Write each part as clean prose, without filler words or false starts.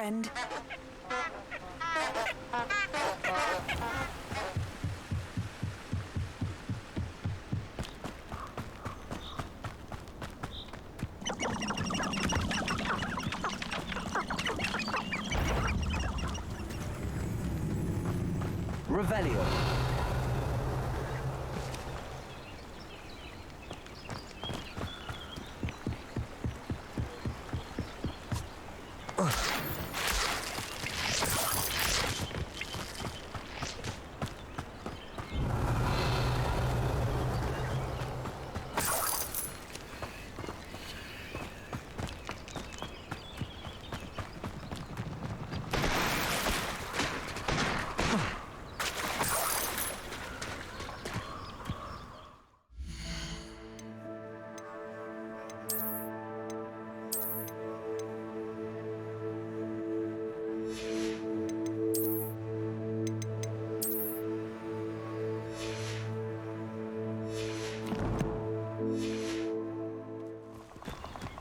end. Revelio.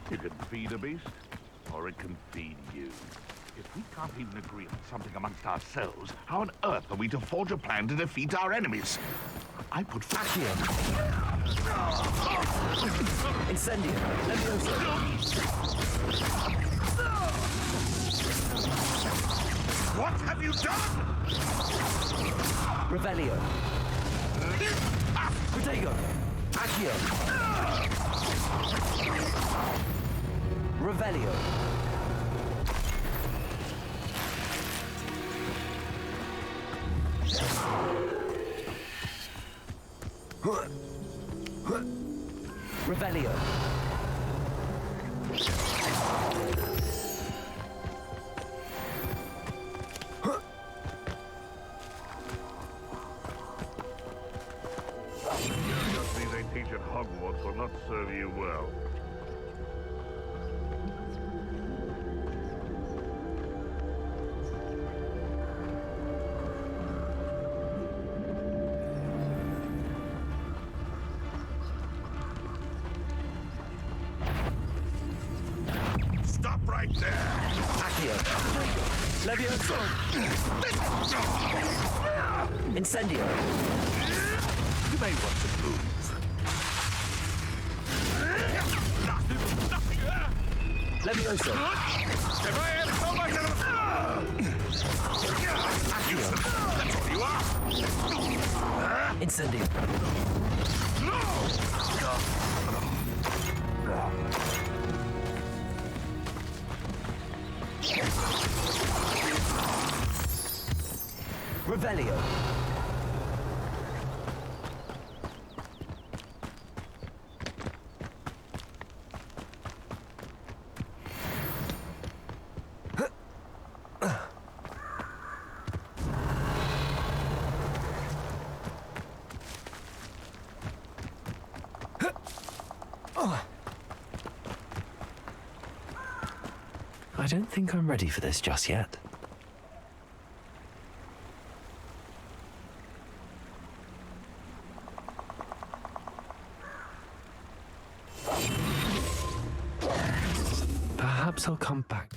You can feed a beast, or it can feed you. If we can't even agree on something amongst ourselves, how on earth are we to forge a plan to defeat our enemies? I put Accio. Incendio. Levioso. What have you done? Revelio. Protego. Accio. Revelio. Revelio. Curiosity they teach at Hogwarts will not serve you well. Stop right there! Accio. Levioso. Incendio. You may want to move. Levioso. If I am so much of Accio. that's all you are! Incendio. Revelio. I don't think I'm ready for this just yet. Perhaps I'll come back.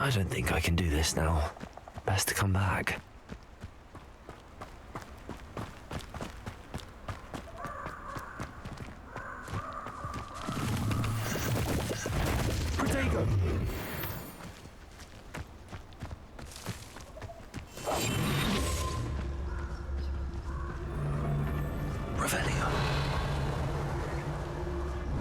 I don't think I can do this now. Best to come back. Protego! Revelio.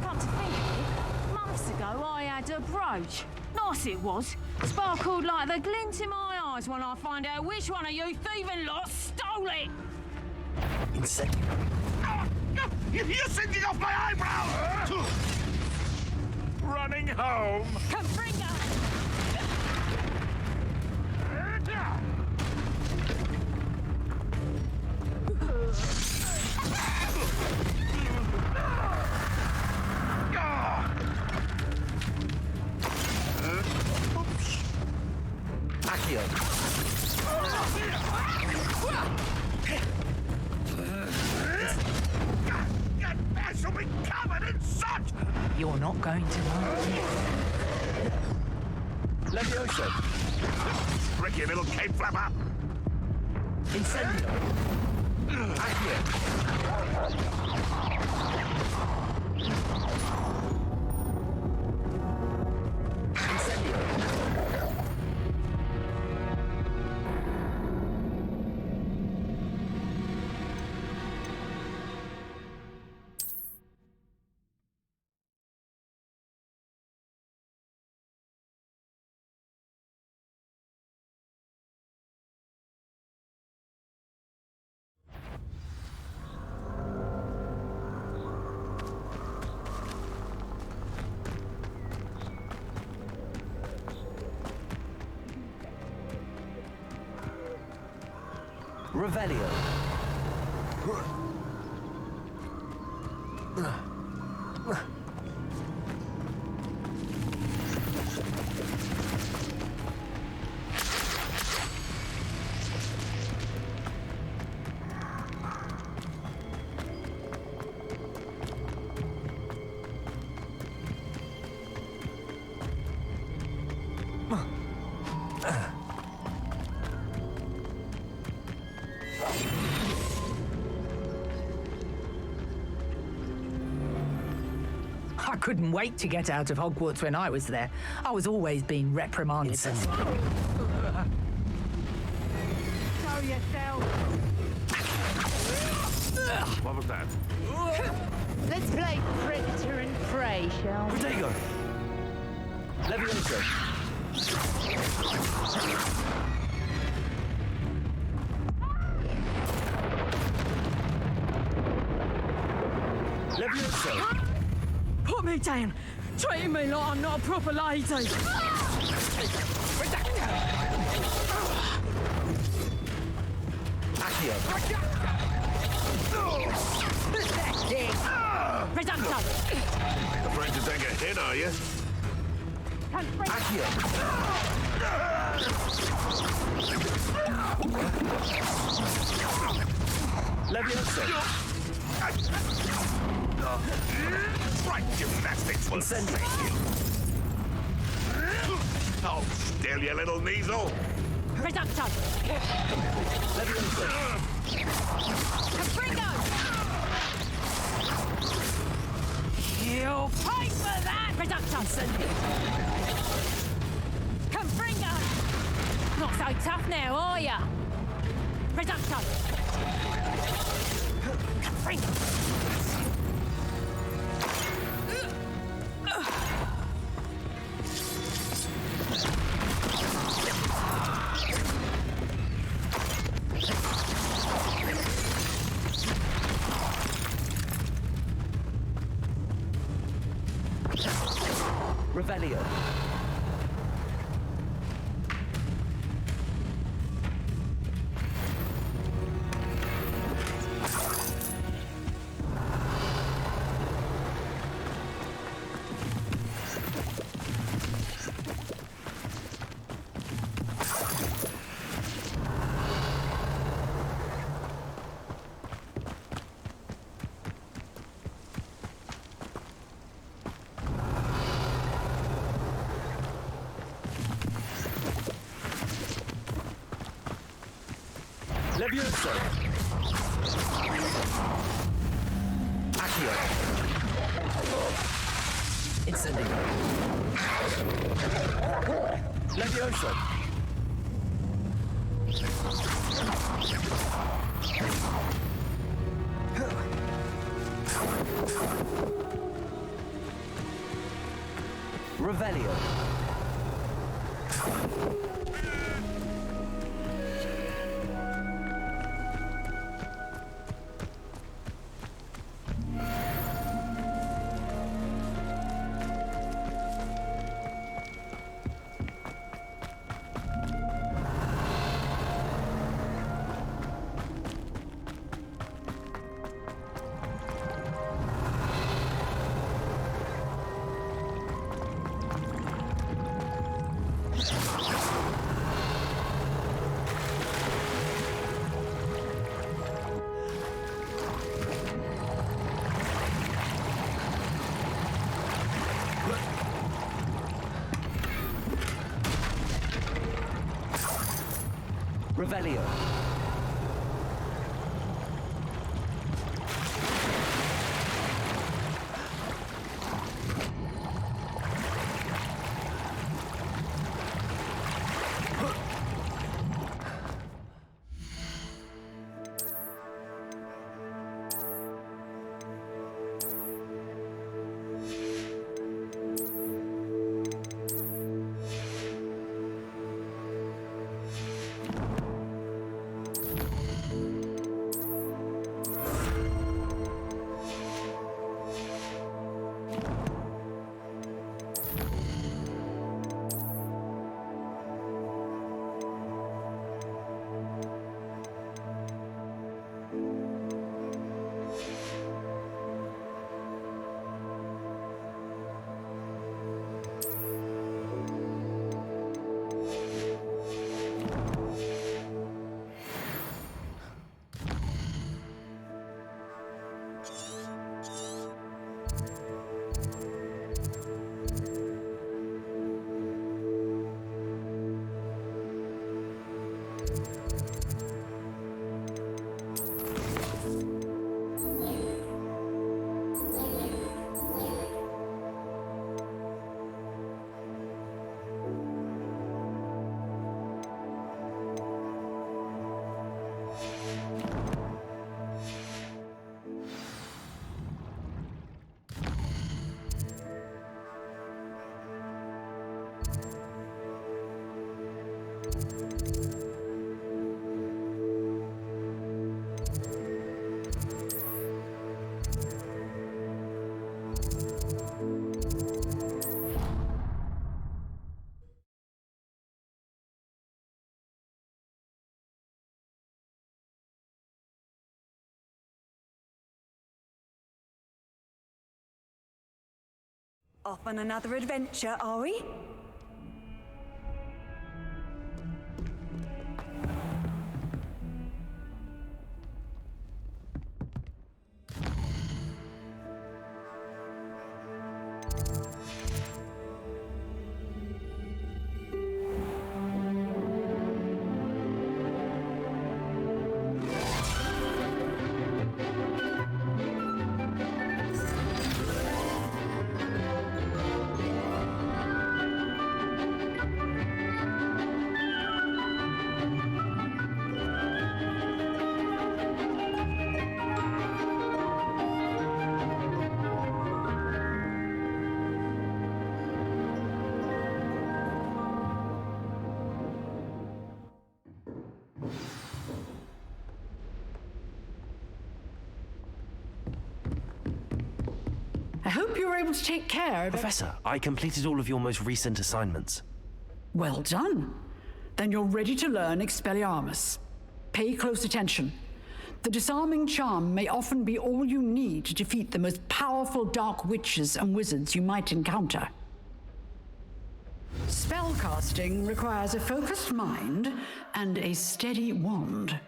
Come to think of it, months ago I had a brooch. Nice it was. Sparkled like the glint in my eyes when I find out which one of you thieving lot stole it. Incendio. You're singeing off my eyebrows! Running home! Confringo! Accio. I shall be covered in soot! You're not going to like it. Levioso. Tricky little cape flapper! Incendio. Accio. Revelio. I couldn't wait to get out of Hogwarts when I was there. I was always being reprimanded. Show yourself. What was that? Let's play predator and prey, shall we? Protego. Levioso. Levioso. Put me down. Treating me like I'm not a proper lady. Accio. Reducto. Afraid to take a hit, are you? Accio. Levioso. Right gymnastics will Incendio. save you. Oh, still, you little measle. Reducto. Levioso. Confringo. You'll pay for that. Reducto. Confringo. Not so tough now, are ya? Reducto. Confringo. Revelio. Levioso. Accio. Incendio. Levioso. Revelio. Revelio. Off on another adventure, are we? I hope you were able to take care of... Professor, I completed all of your most recent assignments. Well done. Then you're ready to learn Expelliarmus. Pay close attention. The disarming charm may often be all you need to defeat the most powerful dark witches and wizards you might encounter. Spellcasting requires a focused mind and a steady wand.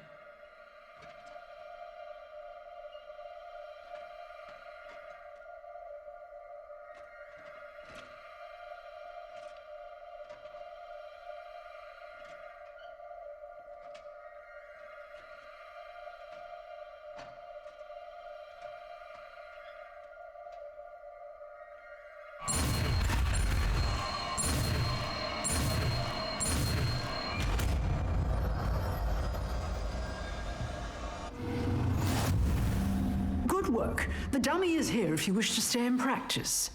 Good work. The dummy is here if you wish to stay and practice.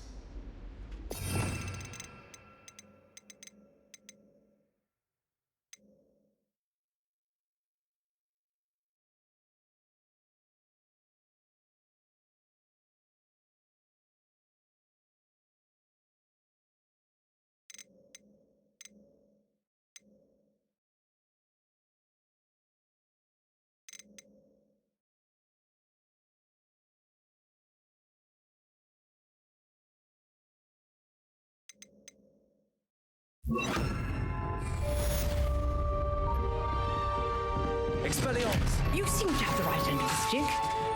Expelliarmus! You seem to have the right end of the stick,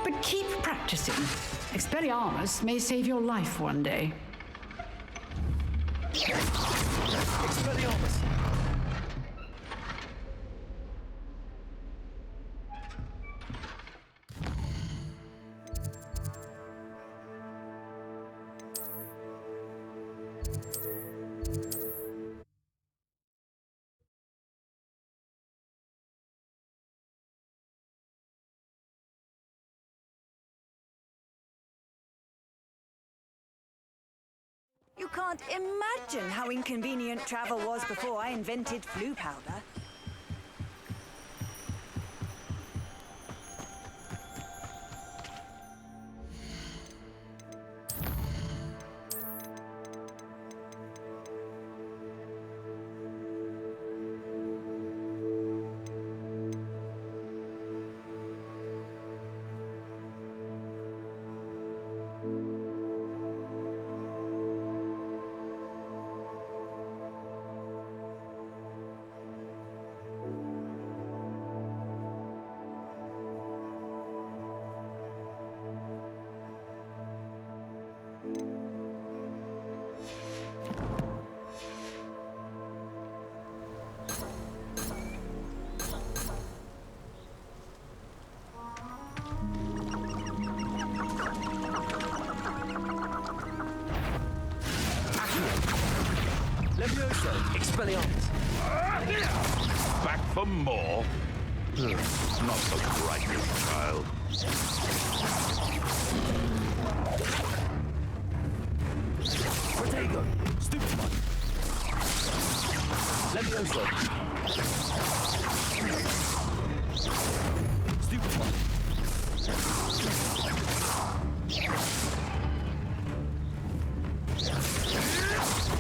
but keep practicing. Expelliarmus may save your life one day. Expelliarmus! You can't imagine how inconvenient travel was before I invented flu powder. Levioso! Expelliarmus! Back for more? Not so bright, child. Protego! Stupid one! Levioso! Stupid one!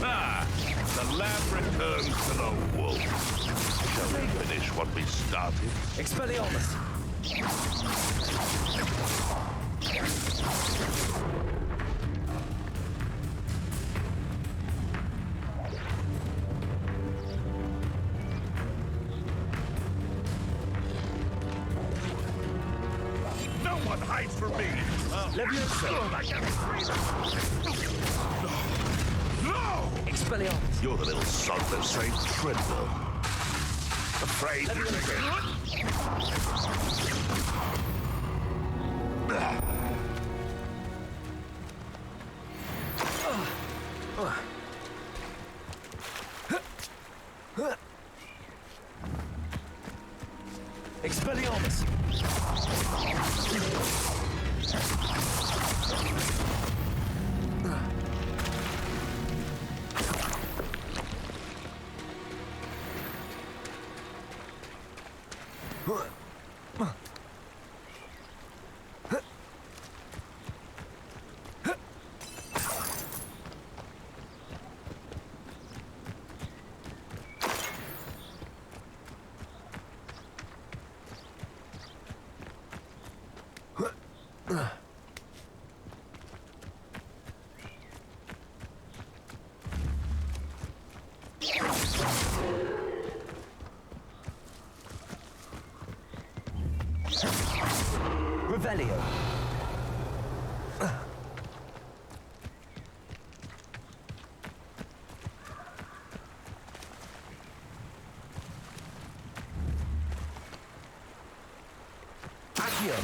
Ah! The lamb returns to the wolf. Shall we finish what we started? Expelliarmus! No one hides from me! Levioso! No! Expelliarmus! You're the little son that saved Treadwell. Afraid to Expelliarmus! Revelio. Accio.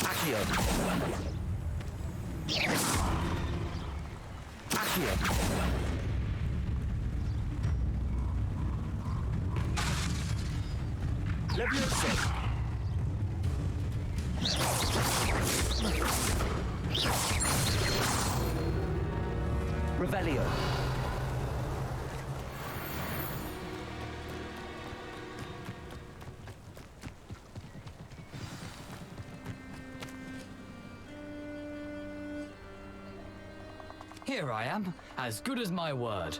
Accio. Accio. Levioso. Revelio. Here I am, as good as my word.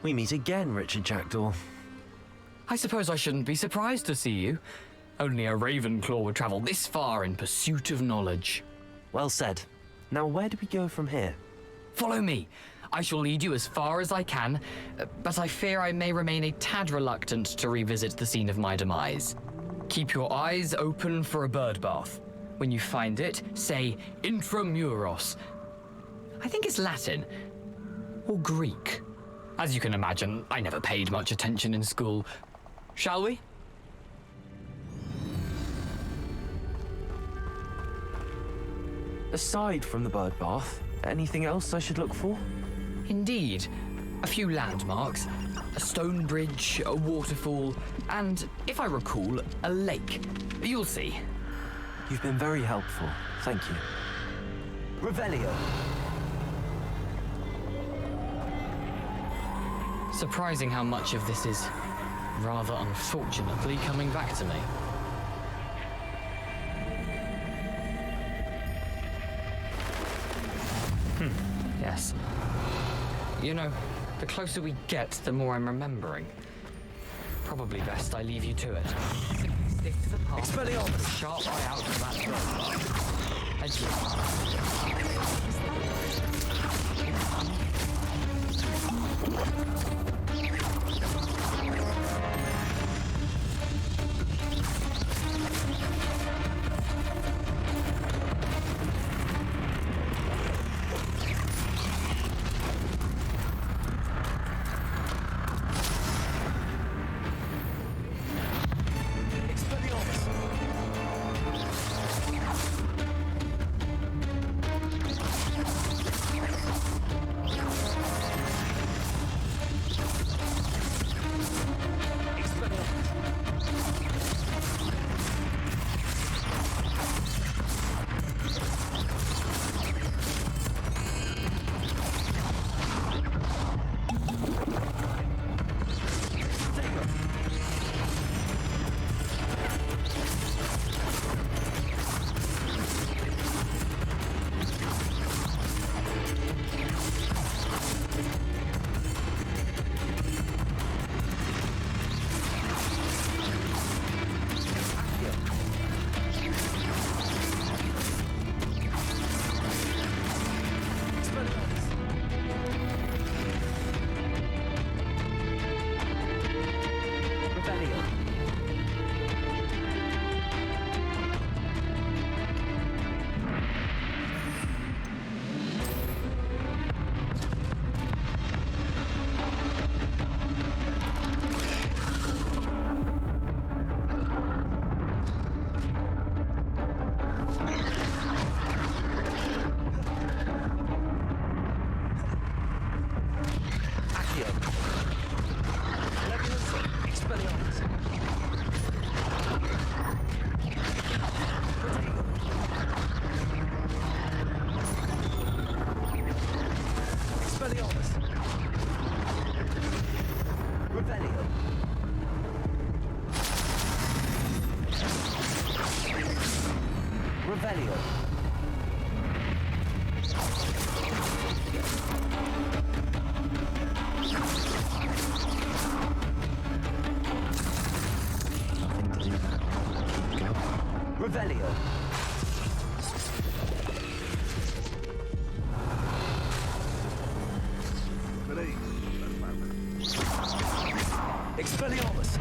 We meet again, Richard Jackdaw. I suppose I shouldn't be surprised to see you. Only a Ravenclaw would travel this far in pursuit of knowledge. Well said. Now, where do we go from here? Follow me. I shall lead you as far as I can, but I fear I may remain a tad reluctant to revisit the scene of my demise. Keep your eyes open for a bird bath. When you find it, say intramuros. I think it's Latin. Or Greek. As you can imagine, I never paid much attention in school. Shall we? Aside from the bird bath, anything else I should look for? Indeed. A few landmarks, a stone bridge, a waterfall, and, if I recall, a lake. You'll see. You've been very helpful. Thank you. Revelio. Surprising how much of this is, rather unfortunately, coming back to me. Yes. You know, the closer we get, the more I'm remembering. Probably best I leave you to it. Simply stick to the path. Expelliarmus! Sharp eye out for that bird. Revelio. Nothing to do now. Keep going. Revelio. Expelliarmus.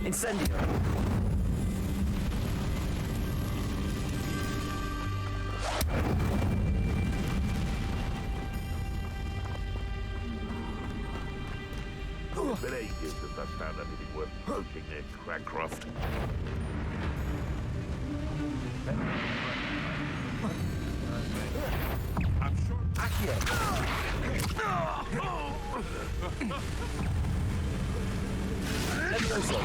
Incendio. But ages since I found anything worth poaching near Cragcroft. I'm sure. Accio. Levioso.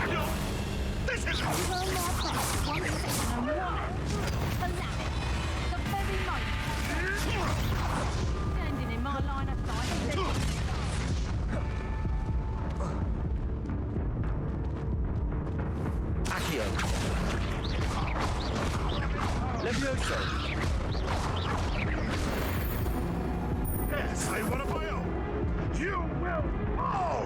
This is One more place, one second, and one. Allow it. The very moment. Standing in my line of sight. Accio. Levioso! Yes, I one of my own. You will fall!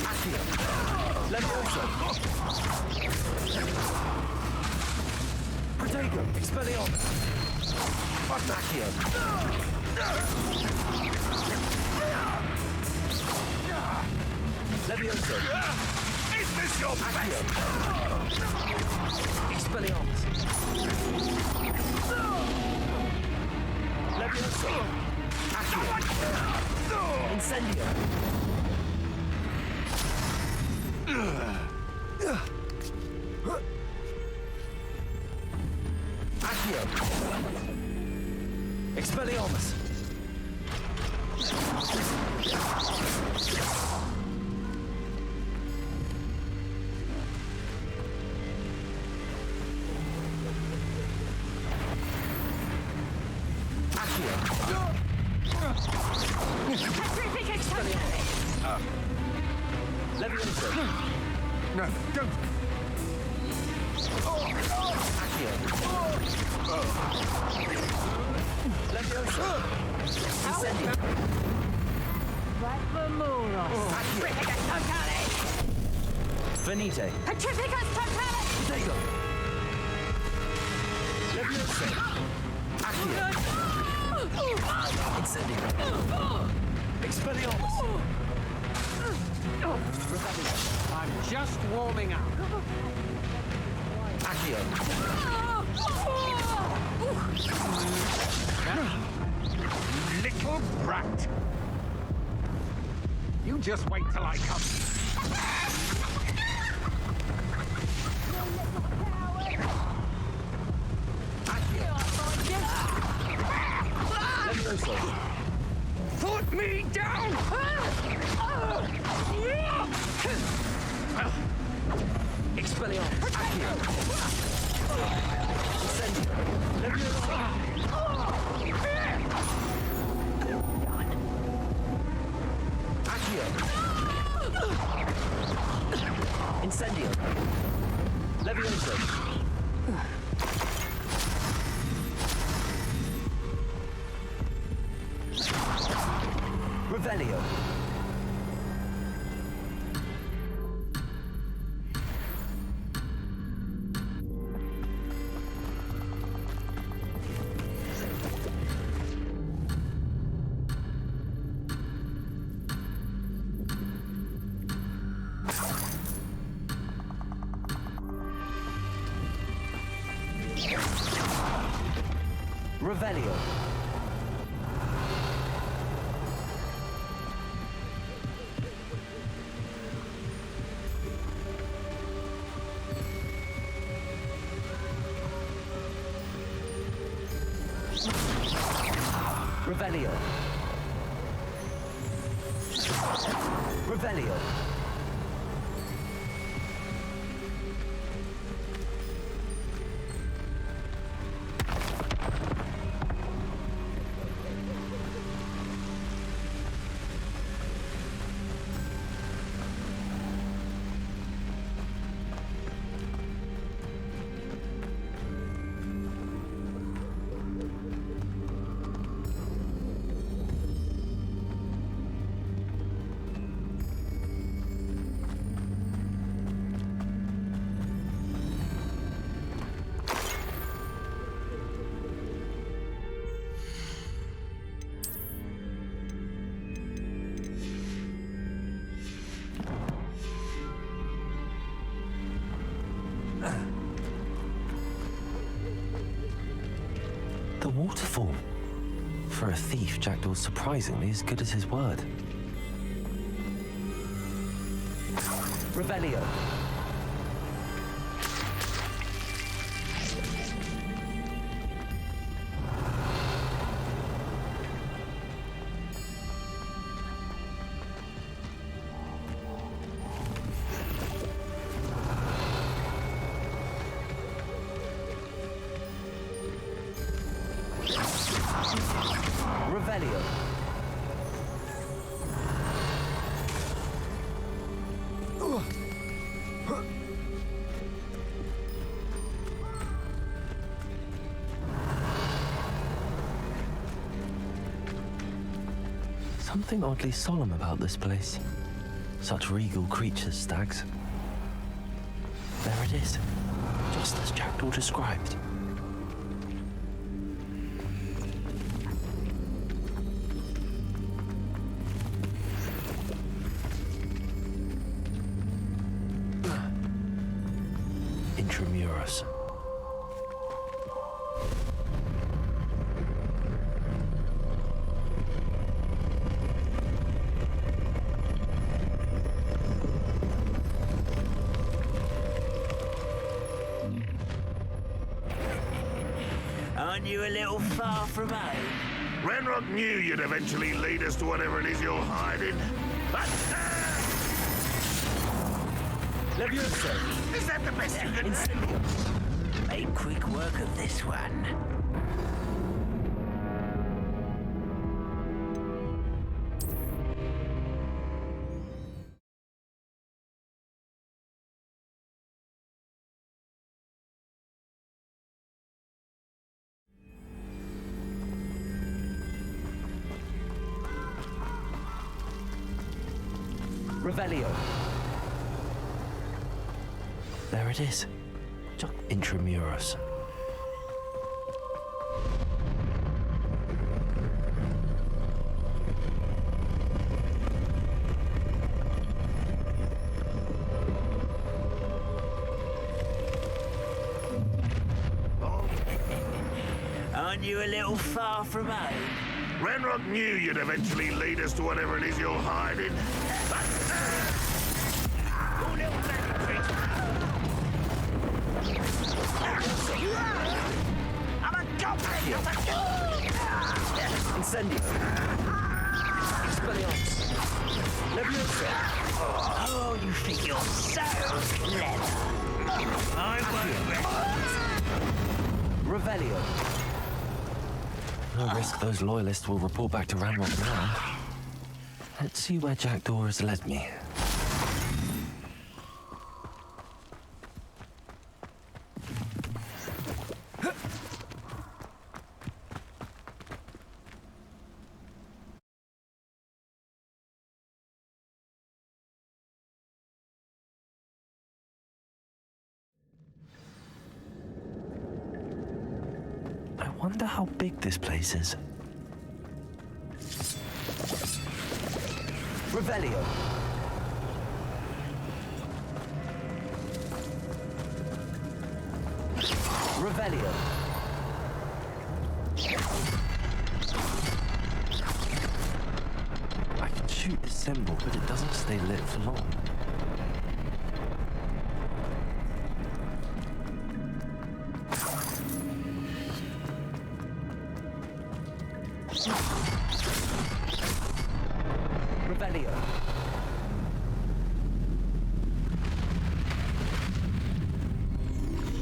Accio! Levioso! Protego! Expelliarmus! Accio! Levioso! Is this your Accio! Expelliarmus! Levioso! Accio! Incendio! Accio! Expelliarmus! Terrific expelliarmus! Levioso! No, don't. Accio! Levioso! Incendio! Bravamorous! Petrificus totalis! Venite! Petrificus totalis! Protego! Levioso! Accio! Incendio! Expelliarmus! Revelio! I'm just warming up. Accio! Little brat. You just wait till I come. Levioso! Put me down! Expelliarmus! Accio! Incendio! Levioso! Accio! Incendio! Levioso! Revelio! Revelio! Revelio! Revelio! The waterfall. For a thief, Jackdaw's surprisingly as good as his word. Revelio. Revelio. Something oddly solemn about this place. Such regal creatures, stags. There it is, just as Jackdaw described. Intramuros. Aren't you a little far from home? Renrock knew you'd eventually lead us to whatever it is you're hiding. But, Levioso! is that the best you can do? Incendio! Made quick work of this one. Revelio. There it is, just Intramuros. Aren't you a little far from home? Renrock knew you'd eventually lead us to whatever it is you're hiding. But, oh, little magic tricks. I'm a goblin! Incendio. Expelliarmus. Levioso. Oh, you think you're so clever. Revelio. No risk those loyalists will report back to Ranrock now. Let's see where Jackdaw has led me. I wonder how big this place is. Revelio. Revelio. I can shoot the symbol, but it doesn't stay lit for long. Revelio.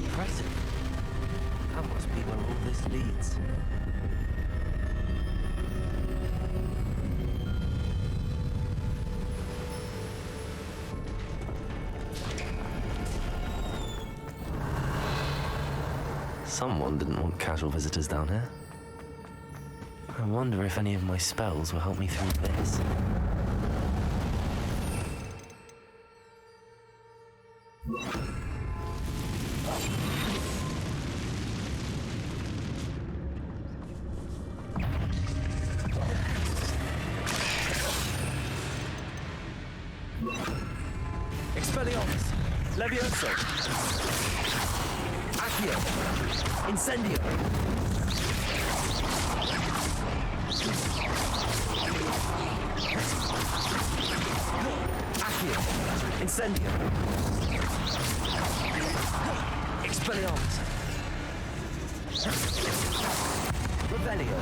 Impressive. That must be where all this leads. Someone didn't want casual visitors down here. I wonder if any of my spells will help me through this. Expelliarmus. Levioso. Accio. Incendio. Accio. Incendio. Expelliarmus. Revelio.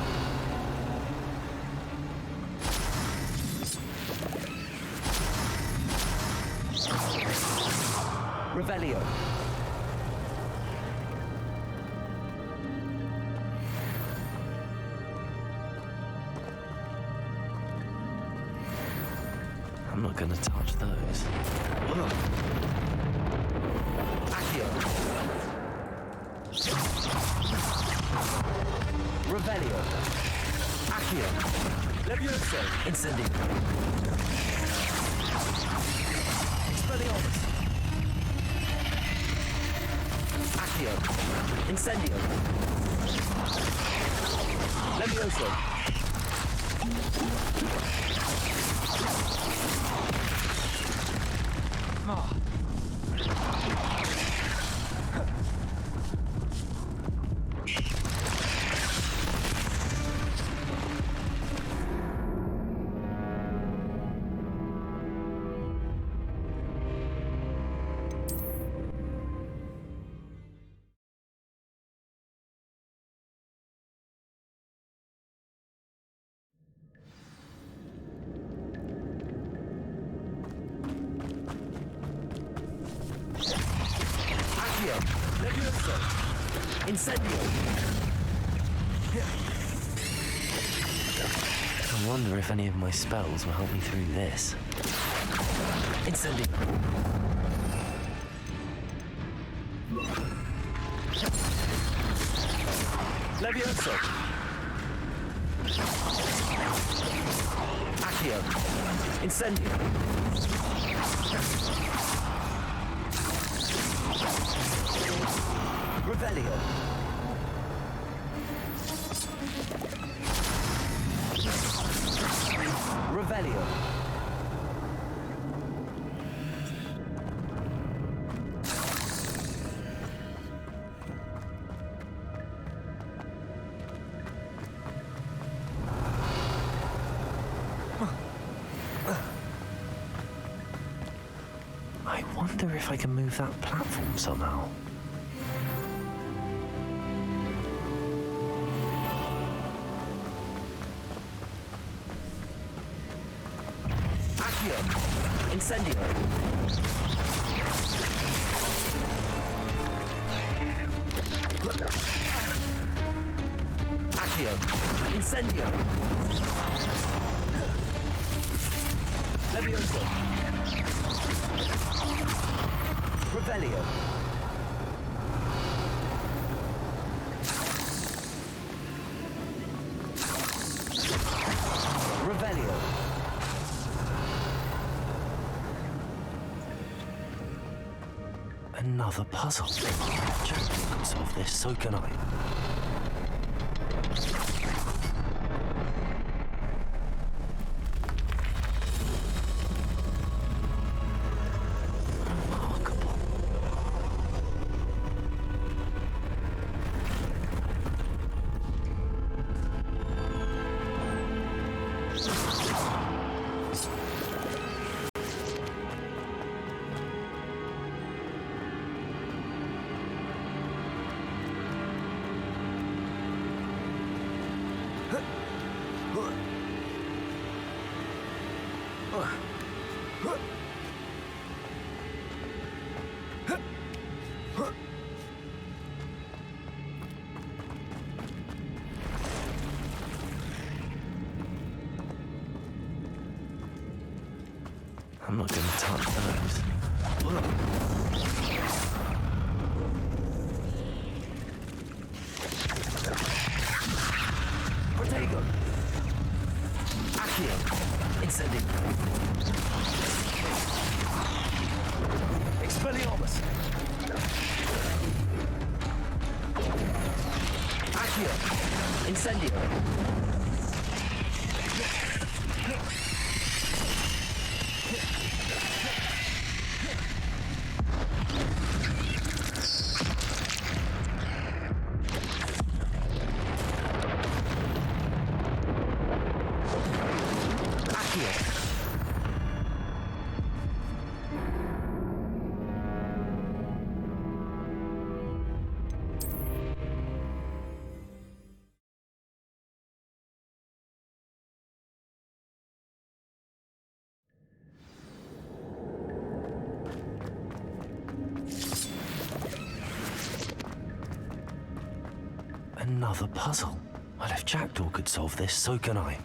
Revelio. I'm not gonna touch those. Accio. Revelio. Accio. Levioso! Incendio! Expelliarmus! Accio! Incendio! Levioso! Levioso! Incendio! I wonder if any of my spells will help me through this. Incendio! Levioso! Accio! Incendio! Revelio. Revelio. I wonder if I can move that platform somehow. Incendio! Accio! Incendio! Levioso! Revelio! Revelio! Another puzzle. Jack can solve this, so can I. Remarkable. I'm not going to touch those. Protego! Accio! Incendio! Expelliarmus! Accio! Incendio! Another puzzle. Well, if Jackdaw could solve this, so can I.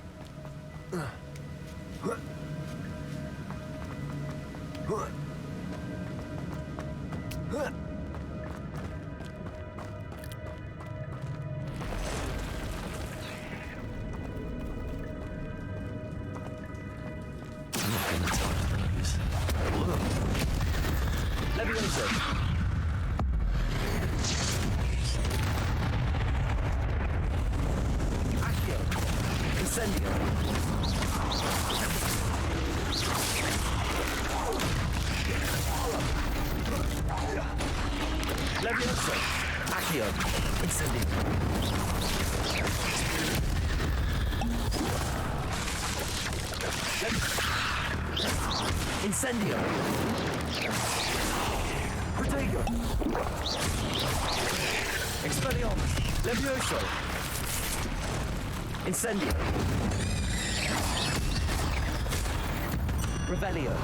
Levioso. Accio. Incendio. Levioso. Accio. Incendio. Incendio. Protego. Expelliarmus. Levioso. Incendio. Revelio.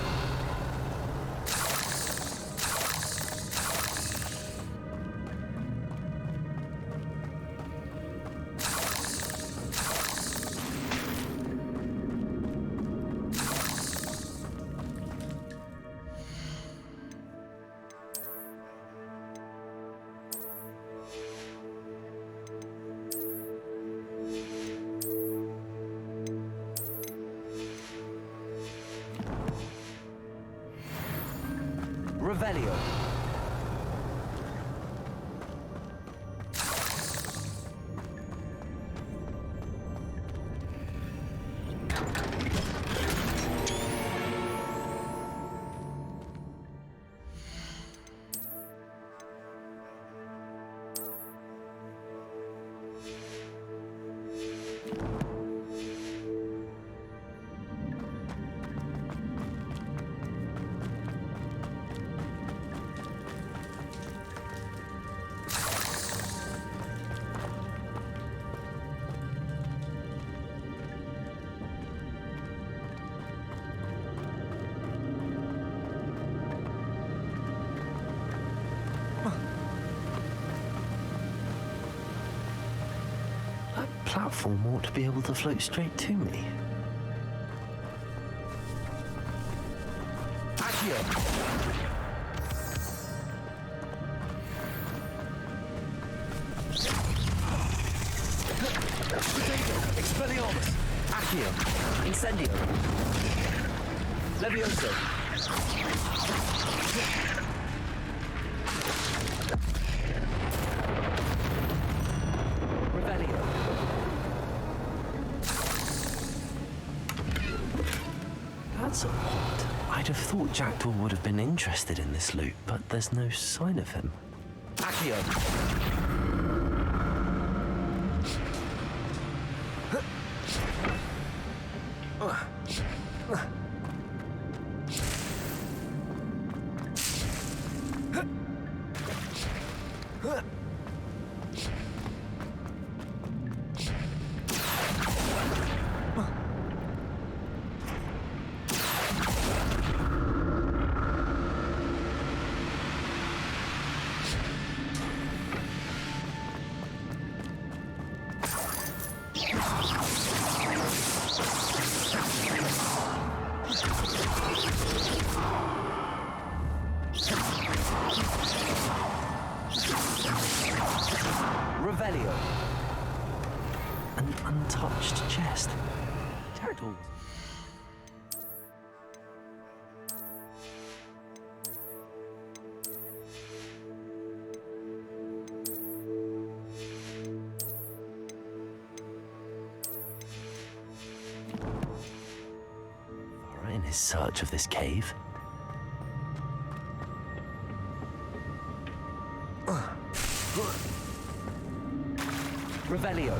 Revelio. Platform ought to be able to float straight to me. Accio. Expelliarmus. Accio. Incendio. Levioso. Revelio. That's odd. I'd have thought Jackdaw would have been interested in this loot, but there's no sign of him. Accio. Revelio. An untouched chest. Jackdaw. Far in his search of this cave. Revelio.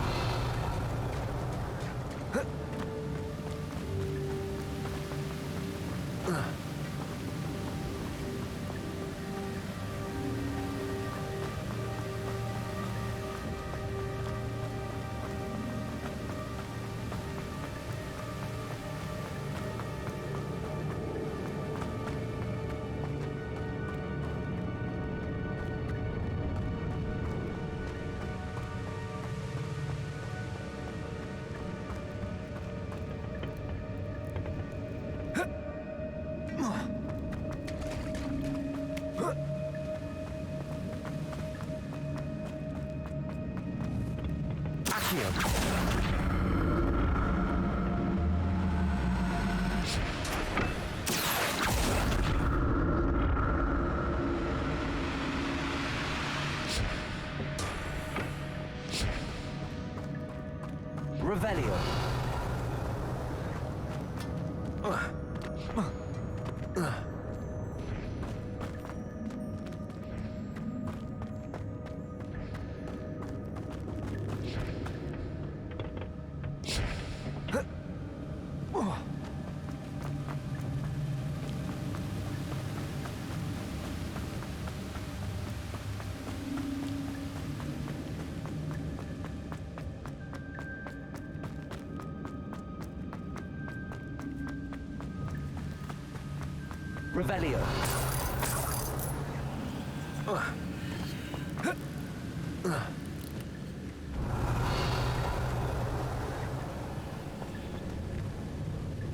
Revelio. Revelio.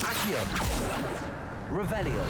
Accio. Revelio.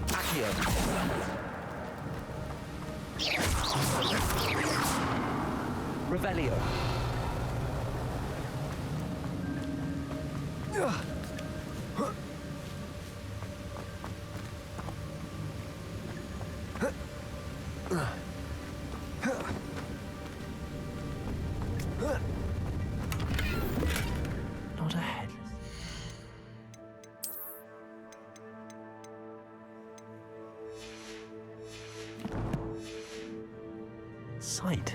Accio. Revelio. Not ahead. Sight.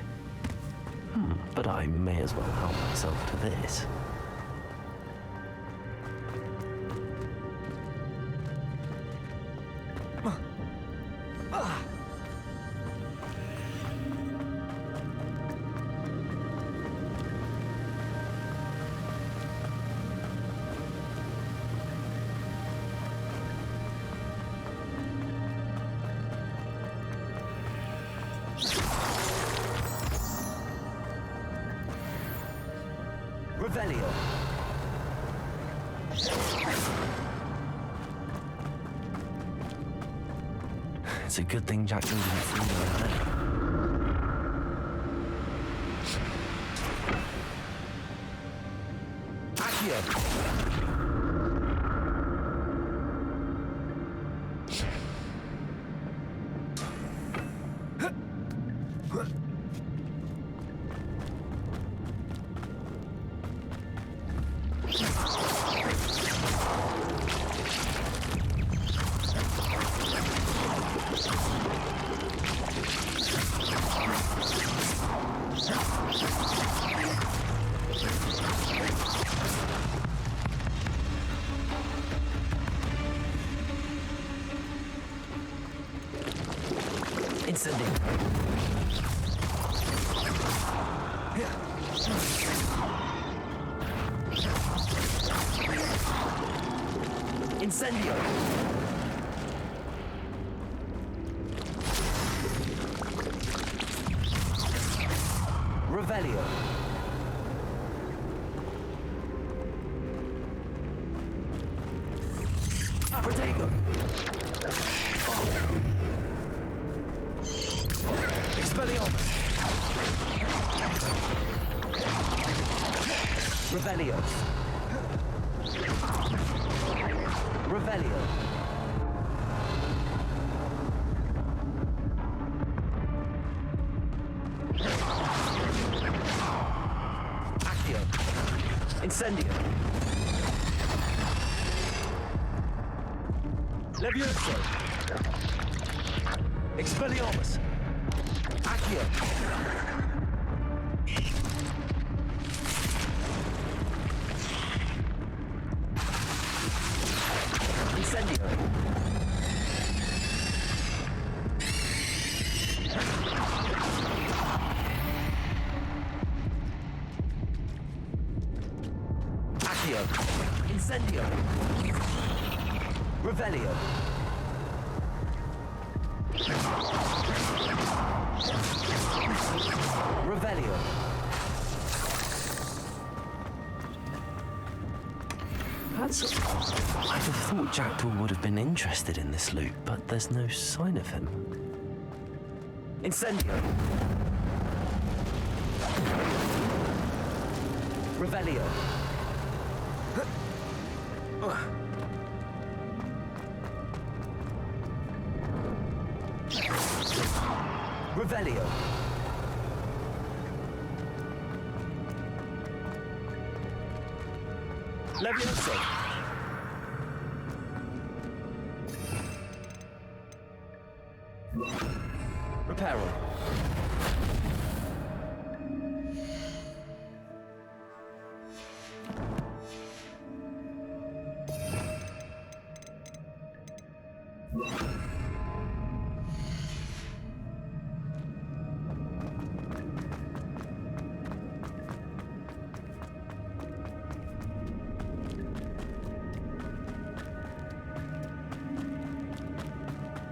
But I may as well help myself to this. Revelio. It's a good thing Jack didn't see me there. Accio. Incendio. Incendio. Revelio. Protego. Expelliarmus. Revelio. Revelio. Accio. Incendio. Levioso. Expelliarmus. Accio. Incendio. Accio! Incendio! Revelio! Revelio! That's odd. I'd have thought Jackdaw would have been interested in this loot, but there's no sign of him. Incendio! Revelio! Revelio! Levioso! Reparo!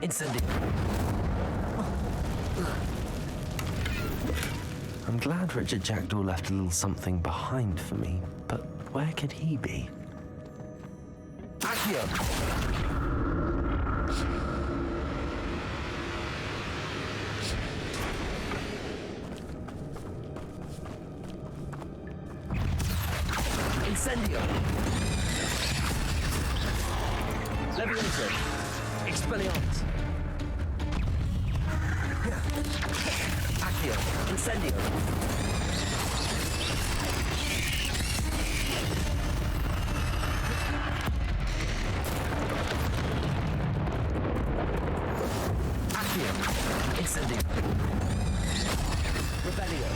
Incendio! I'm glad Richard Jackdaw left a little something behind for me, but where could he be? Accio! Incendio! Levioso! Expelliarmus! Accio! Incendio! Accio! Incendio! Revelio!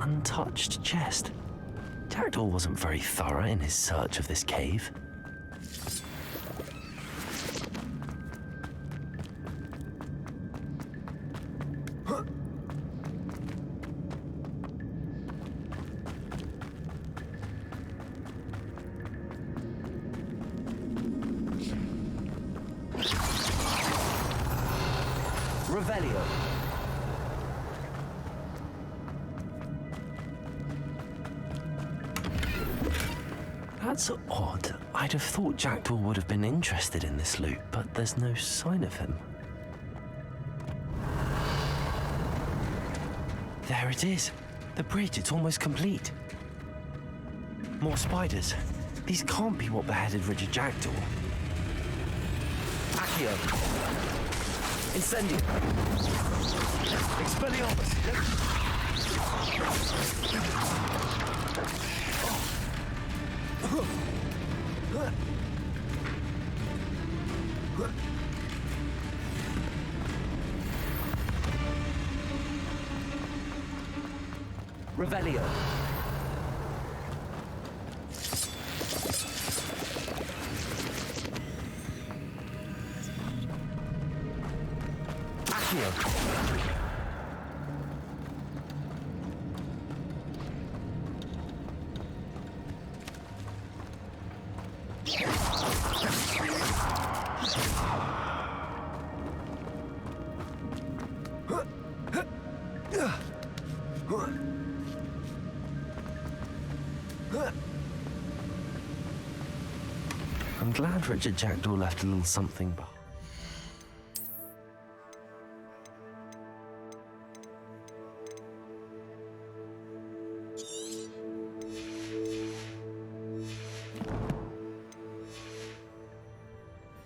Untouched chest. Jackdaw wasn't very thorough in his search of this cave. Revelio. That's odd. I'd have thought Jackdaw would have been interested in this loot, but there's no sign of him. There it is. The bridge, it's almost complete. More spiders. These can't be what beheaded Richard Jackdaw. Accio. Incendio. Expelliarmus. Revelio. Accio. I'm glad Richard Jackdaw left a little something behind.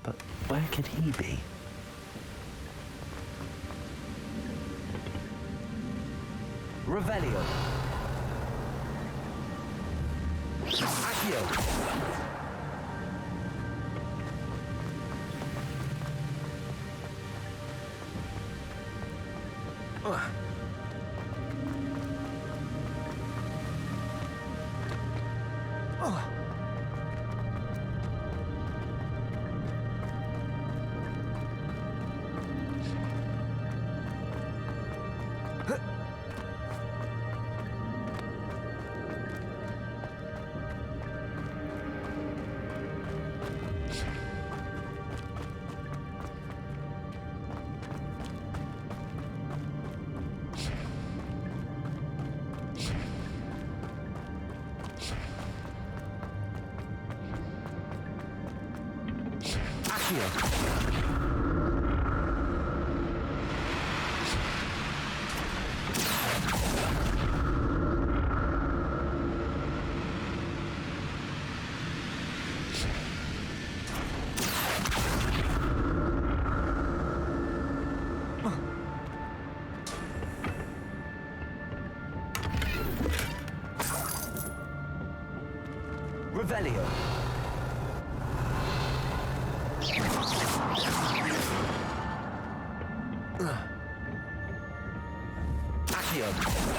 But where could he be? Revelio. Accio. Accio. Revelio. Accio.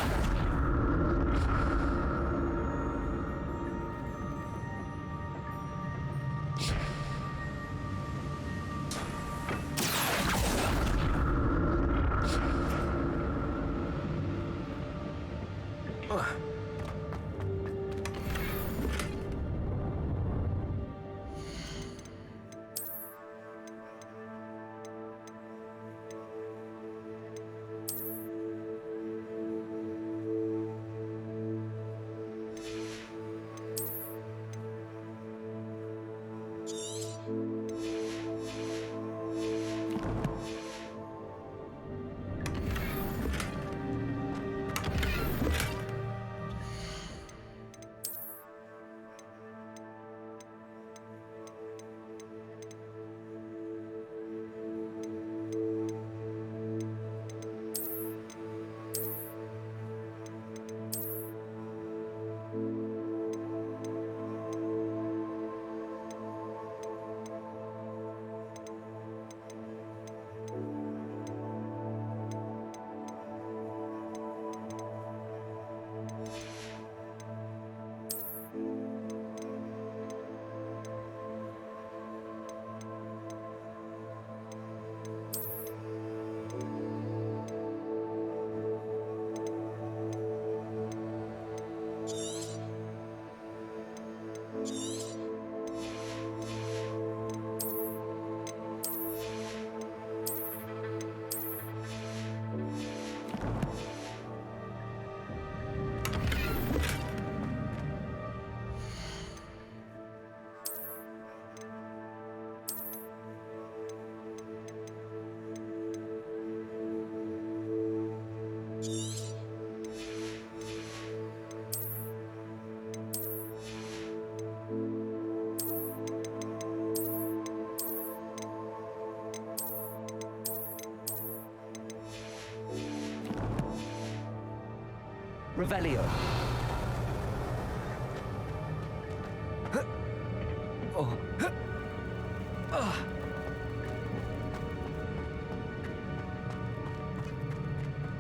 Revelio.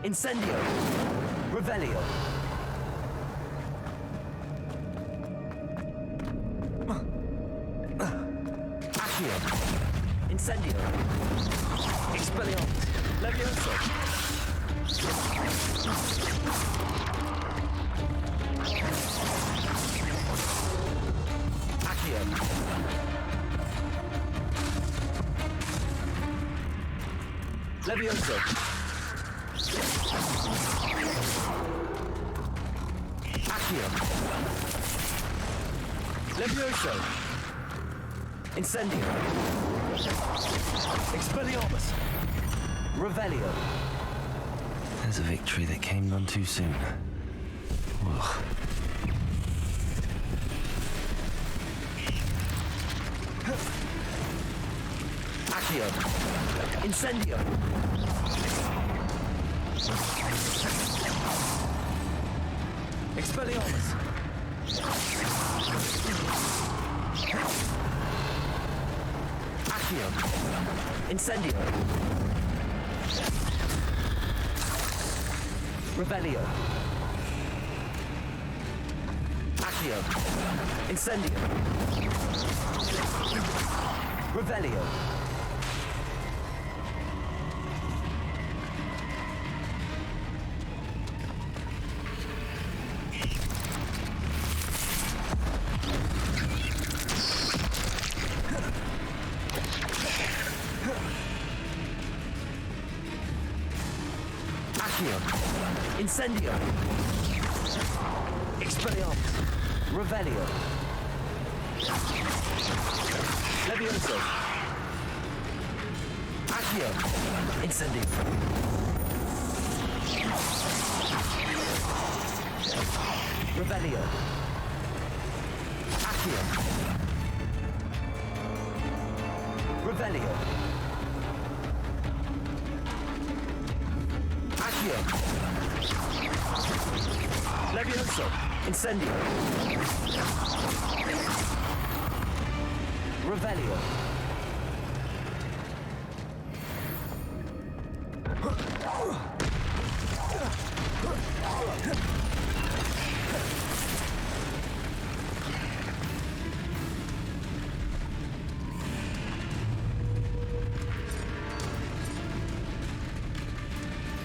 Incendio. Revelio. Accio. Incendio. Expelliarmus. Levioso. Accio. Levioso. Accio. Levioso. Incendio. Expelliarmus. Revelio. There's a victory that came none too soon. Ugh. Accio. Incendio. Expelliarmus. Accio. Incendio. Revelio. Accio. Incendio. Revelio. Accio. Incendio. Expelliarmus. Revelio. Levioso. Accio! Incendio! Revelio! Accio! Revelio! Accio! Levioso! Incendio! Revelio!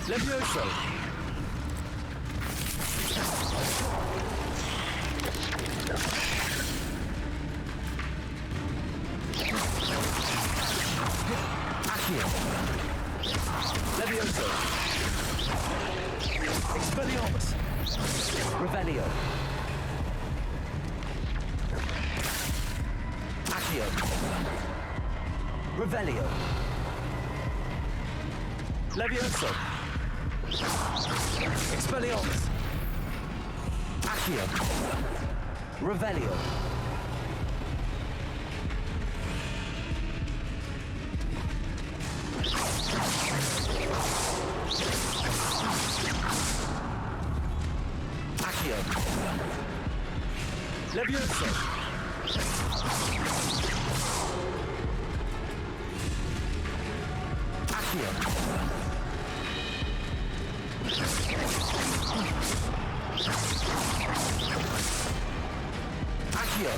Levioso! Accio! Levioso! Expelliarmus! Revelio! Accio! Revelio! Levioso! Expelliarmus! Accio! Revelio! Accio! Levioso! Accio! Accio!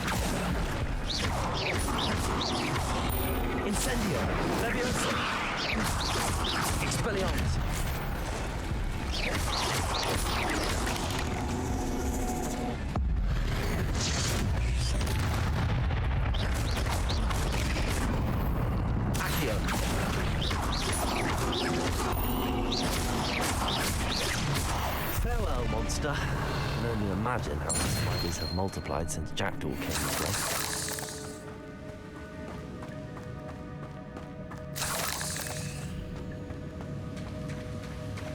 Incendio! Levioso! Expelliarmus! Accio! Farewell, monster. I can only imagine how many spiders have multiplied since Jackdaw came to play.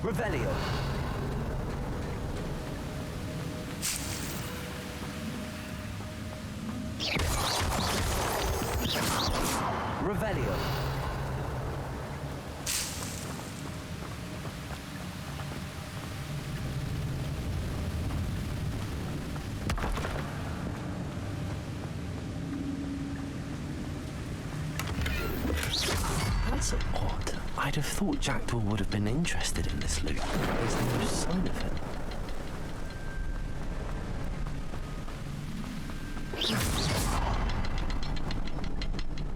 Revelio! Revelio! That's odd. I'd have thought Jackdaw would have been interested in this loot. There's no sign of him.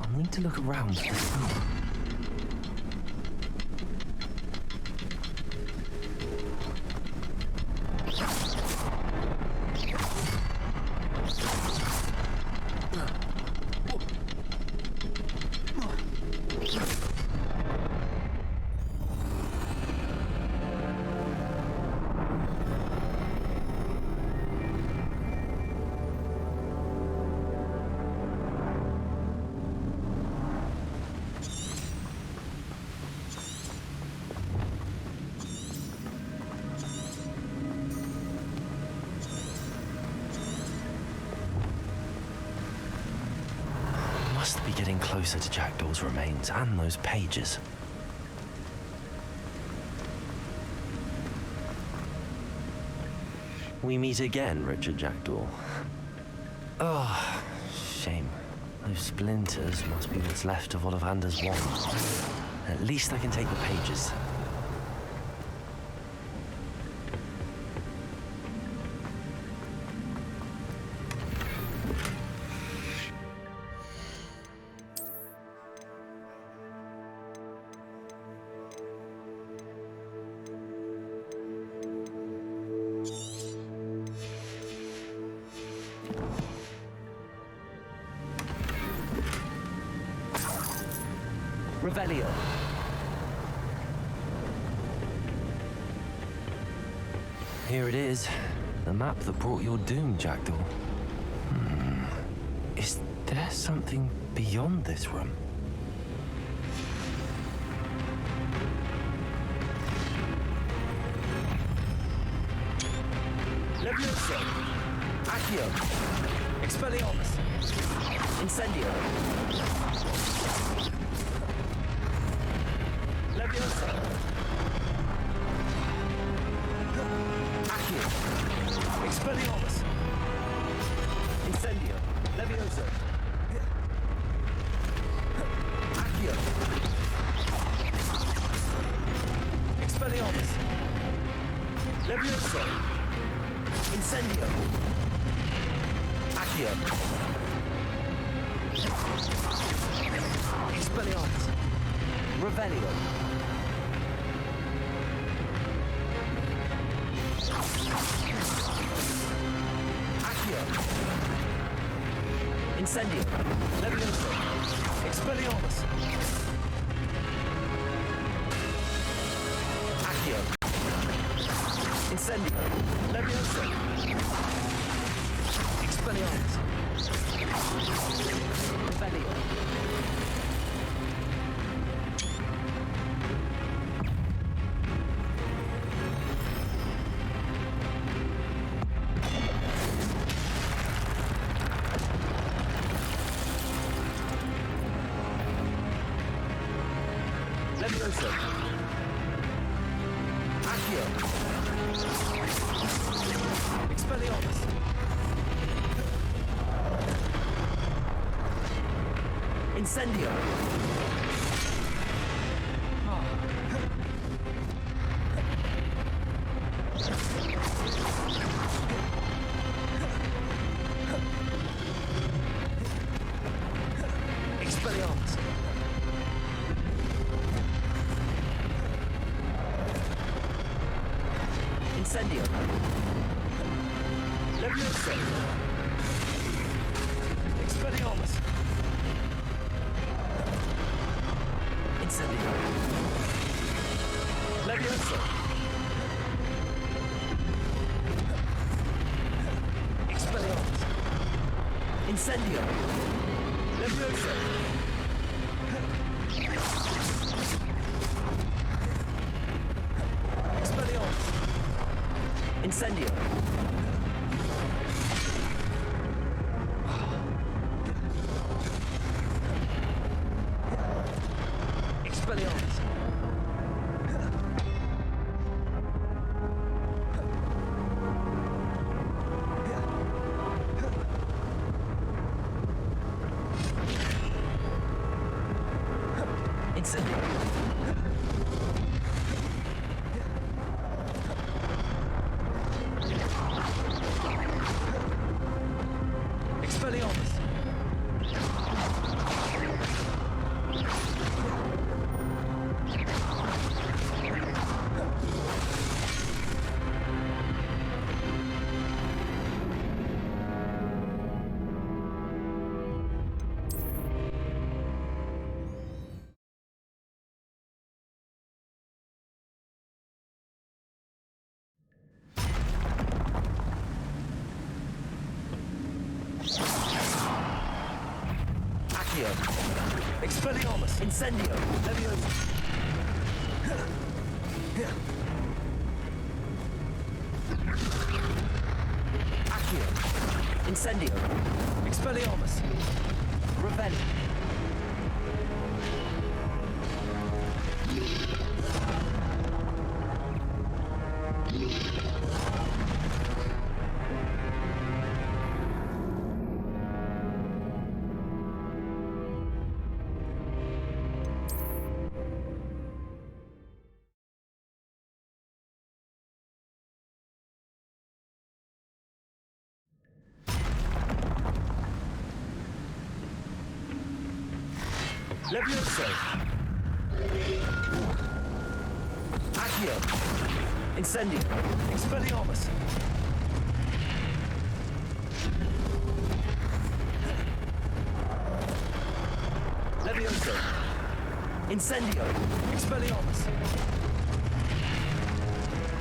I'll need to look around for some. Must be getting closer to Jackdaw's remains and those pages. We meet again, Richard Jackdaw. Oh, shame. Those splinters must be what's left of Ollivander's wand. At least I can take the pages. Revelio. Here it is. The map that brought your doom, Jackdaw. Is there something beyond this room? Levioso! Accio! Expelliarmus! Incendio! Levioso! Accio! Expelliarmus! Incendio! Levioso! Accio! Expelliarmus! Levioso! Incendio! Accio! Expelliarmus! Revelio! Accio! Incendio! Levioso! Expelliarmus! Accio! Incendio! Levioso! Expelliarmus! Revelio! Levioso! Accio! Expelliarmus! Incendio! Expelliarmus! Incendio! Levioso! Expelliarmus! Incendio! Levioso! Expelliarmus! Incendio! Levioso! Expelliarmus! Incendio! Expelliarmus! Incendio! Expelliarmus! Accio! Expelliarmus! Incendio! Levioso! Accio! Incendio! Expelliarmus! Revelio! Levioso! Accio! Incendio! Expelliarmus! Levioso! Incendio! Expelliarmus!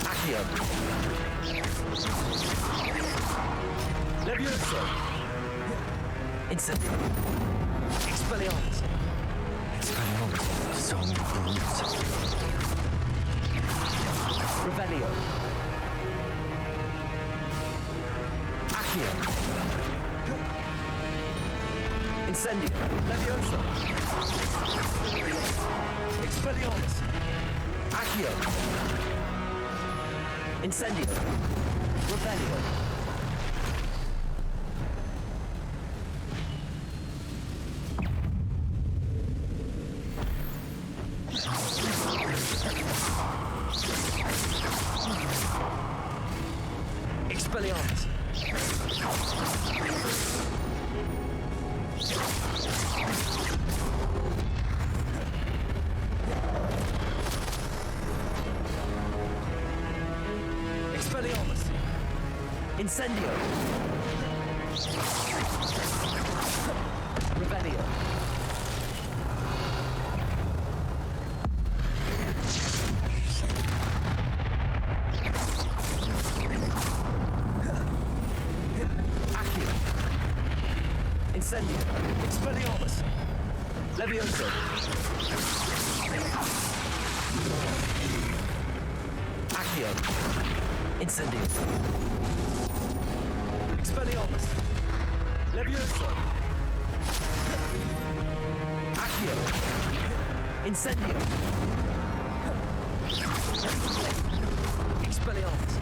Accio! Levioso! Incendio! Expelliarmus! Expelliarmus, so many brutes. Revelio! Incendio. Levioso. Expelliarmus. Accio. Incendio. Revelio. Expelliarmus. Expelliarmus. Incendio. Revelio. Accio. Incendio. Expelliarmus. Levioso. Accio. Incendio. Expelliarmus. Levioso. Accio. Incendio. Expelliarmus.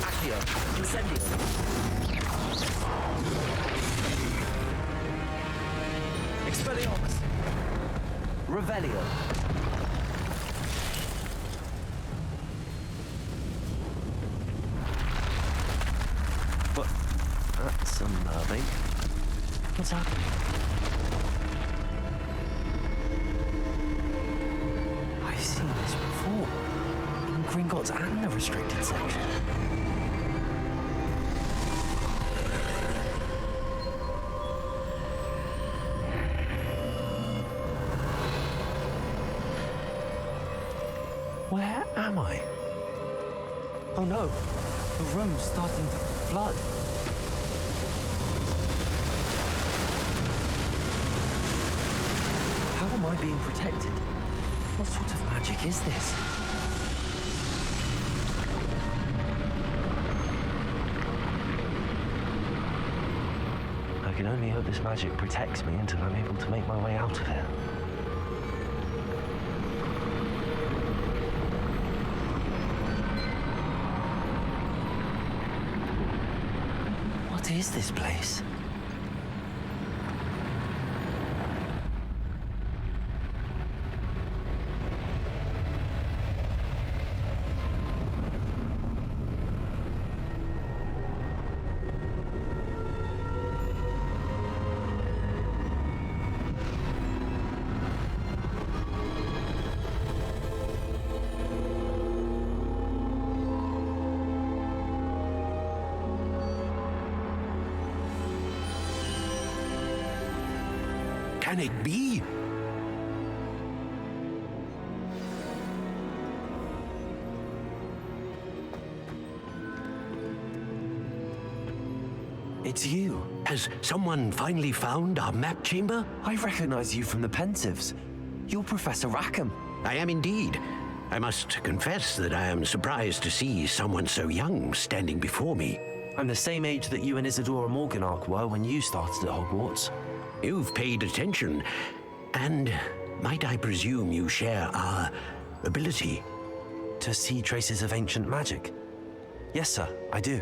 Accio. Incendio. Expelliarmus. Revelio. That's unnerving. What's happening? I've seen this before. In Gringotts and the restricted section. Where am I? Oh no, the room's starting to flood. How am I being protected? What sort of magic is this? I can only hope this magic protects me until I'm able to make my way out of here. What is this place? Can it be? It's you. Has someone finally found our map chamber? I recognize you from the Pensives. You're Professor Rackham. I am indeed. I must confess that I am surprised to see someone so young standing before me. I'm the same age that you and Isadora Morganach were when you started at Hogwarts. You've paid attention, and might I presume you share our ability? To see traces of ancient magic? Yes, sir, I do.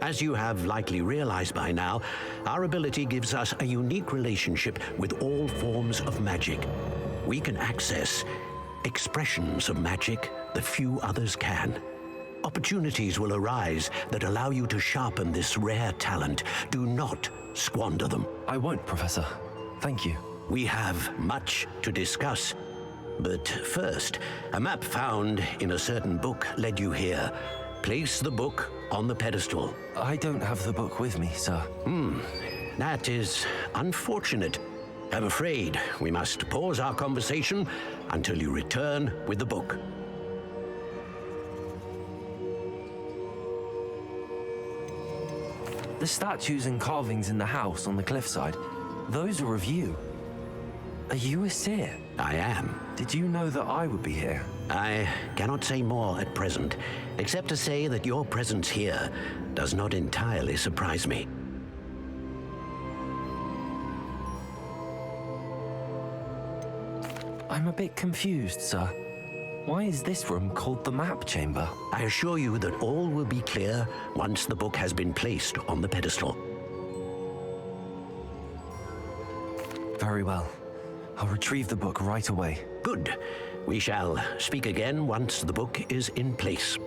As you have likely realized by now, our ability gives us a unique relationship with all forms of magic. We can access expressions of magic that few others can. Opportunities will arise that allow you to sharpen this rare talent. Do not squander them. I won't, Professor. Thank you. We have much to discuss. But first, a map found in a certain book led you here. Place the book on the pedestal. I don't have the book with me, sir. That is unfortunate. I'm afraid we must pause our conversation until you return with the book. The statues and carvings in the house on the cliffside, those are of you. Are you a seer? I am. Did you know that I would be here? I cannot say more at present, except to say that your presence here does not entirely surprise me. I'm a bit confused, sir. Why is this room called the map chamber? I assure you that all will be clear once the book has been placed on the pedestal. Very well. I'll retrieve the book right away. Good. We shall speak again once the book is in place.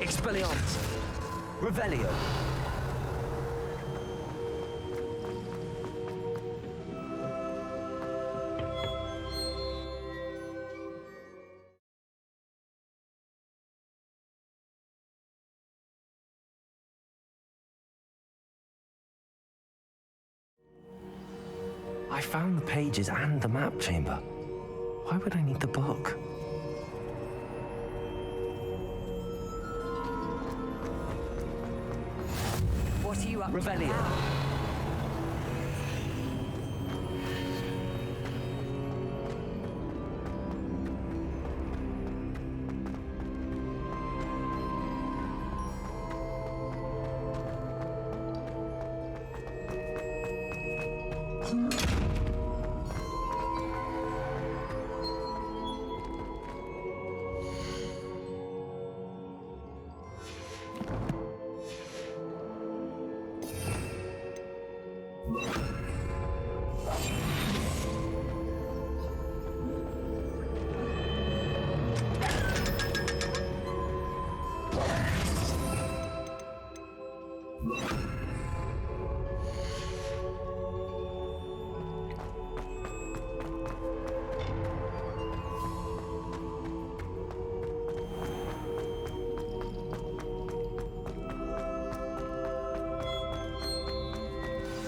Expelliarmus! Revelio! I found the pages and the map chamber. Why would I need the book? What are you up to Revelio. now?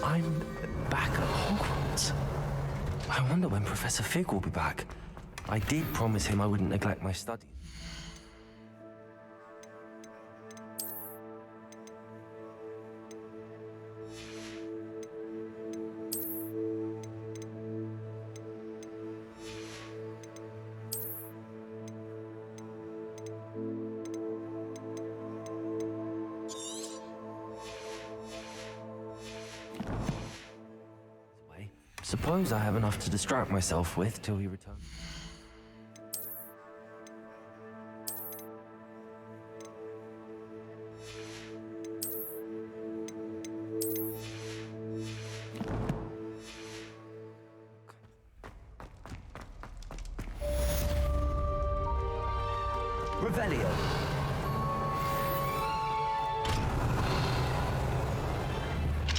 I'm back at Hogwarts. I wonder when Professor Fig will be back. I did promise him I wouldn't neglect my studies. Suppose I have enough to distract myself with till he returns. Revelio.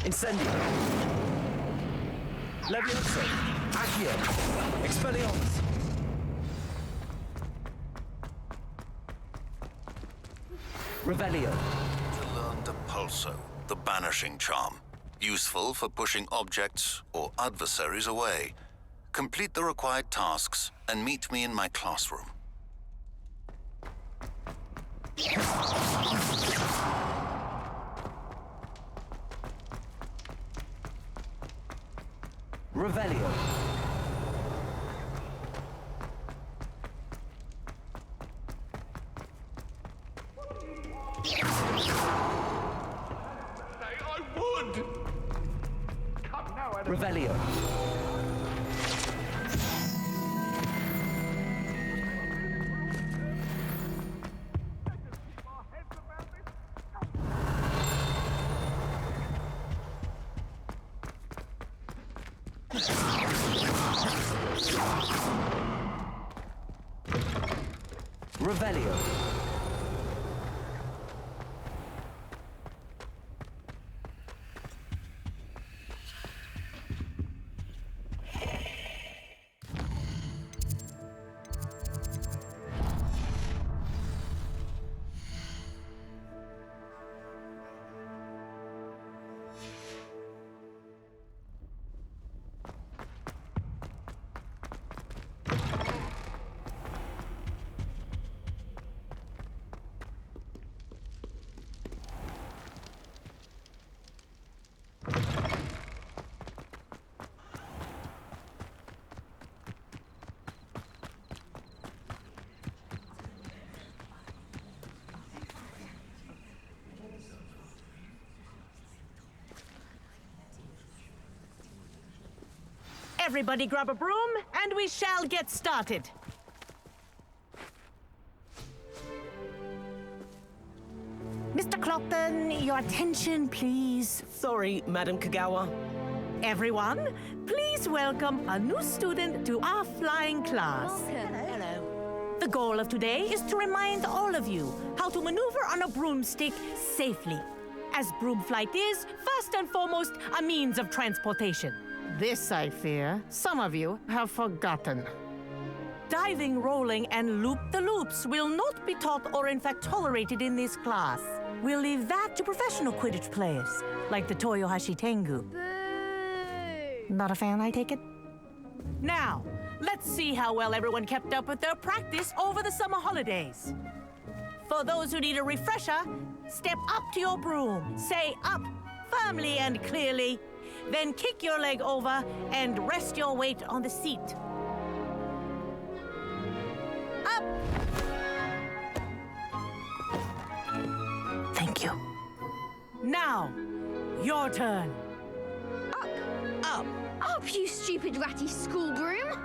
Incendio. Levioso. Accio. Expelliarmus. Revelio. To learn the Pulso, the banishing charm. Useful for pushing objects or adversaries away. Complete the required tasks and meet me in my classroom. Revelio. I would! Come now, Adam. Revelio. Revelio. Everybody grab a broom, and we shall get started. Mr. Clopton, your attention, please. Sorry, Madam Kagawa. Everyone, please welcome a new student to our flying class. Hello. The goal of today is to remind all of you how to maneuver on a broomstick safely, as broom flight is, first and foremost, a means of transportation. This, I fear, some of you have forgotten. Diving, rolling, and loop-the-loops will not be taught or in fact tolerated in this class. We'll leave that to professional Quidditch players, like the Toyohashi Tengu. Not a fan, I take it? Now, let's see how well everyone kept up with their practice over the summer holidays. For those who need a refresher, step up to your broom, say up firmly and clearly, then kick your leg over and rest your weight on the seat. Up! Thank you. Now, your turn. Up, you stupid ratty school broom!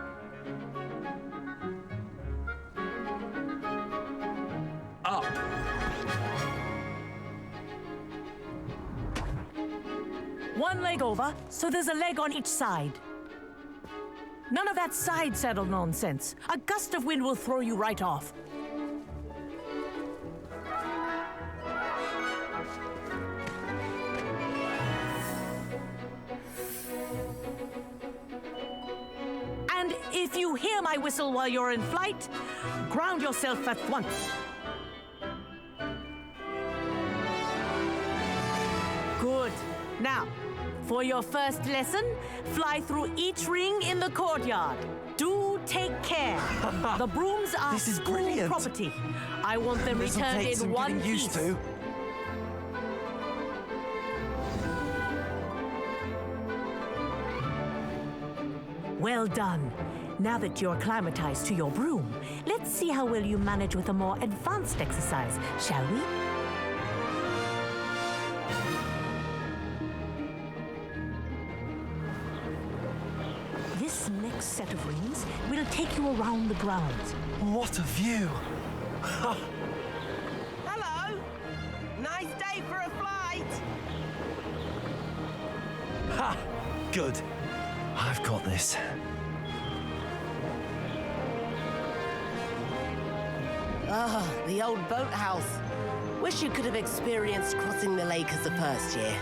Up! One leg over, so there's a leg on each side. None of that side saddle nonsense. A gust of wind will throw you right off. And if you hear my whistle while you're in flight, ground yourself at once. Good. Now, for your first lesson, fly through each ring in the courtyard. Do take care. The brooms are This is school brilliant. property. I want them This'll returned take in some one getting used piece. to. Well done. Now that you're acclimatized to your broom, let's see how well you manage with a more advanced exercise, shall we? This next set of rings will take you around the grounds. What a view! Hello! Nice day for a flight! Ha! Good. I've got this. Ah, the old boathouse. Wish you could have experienced crossing the lake as a first year.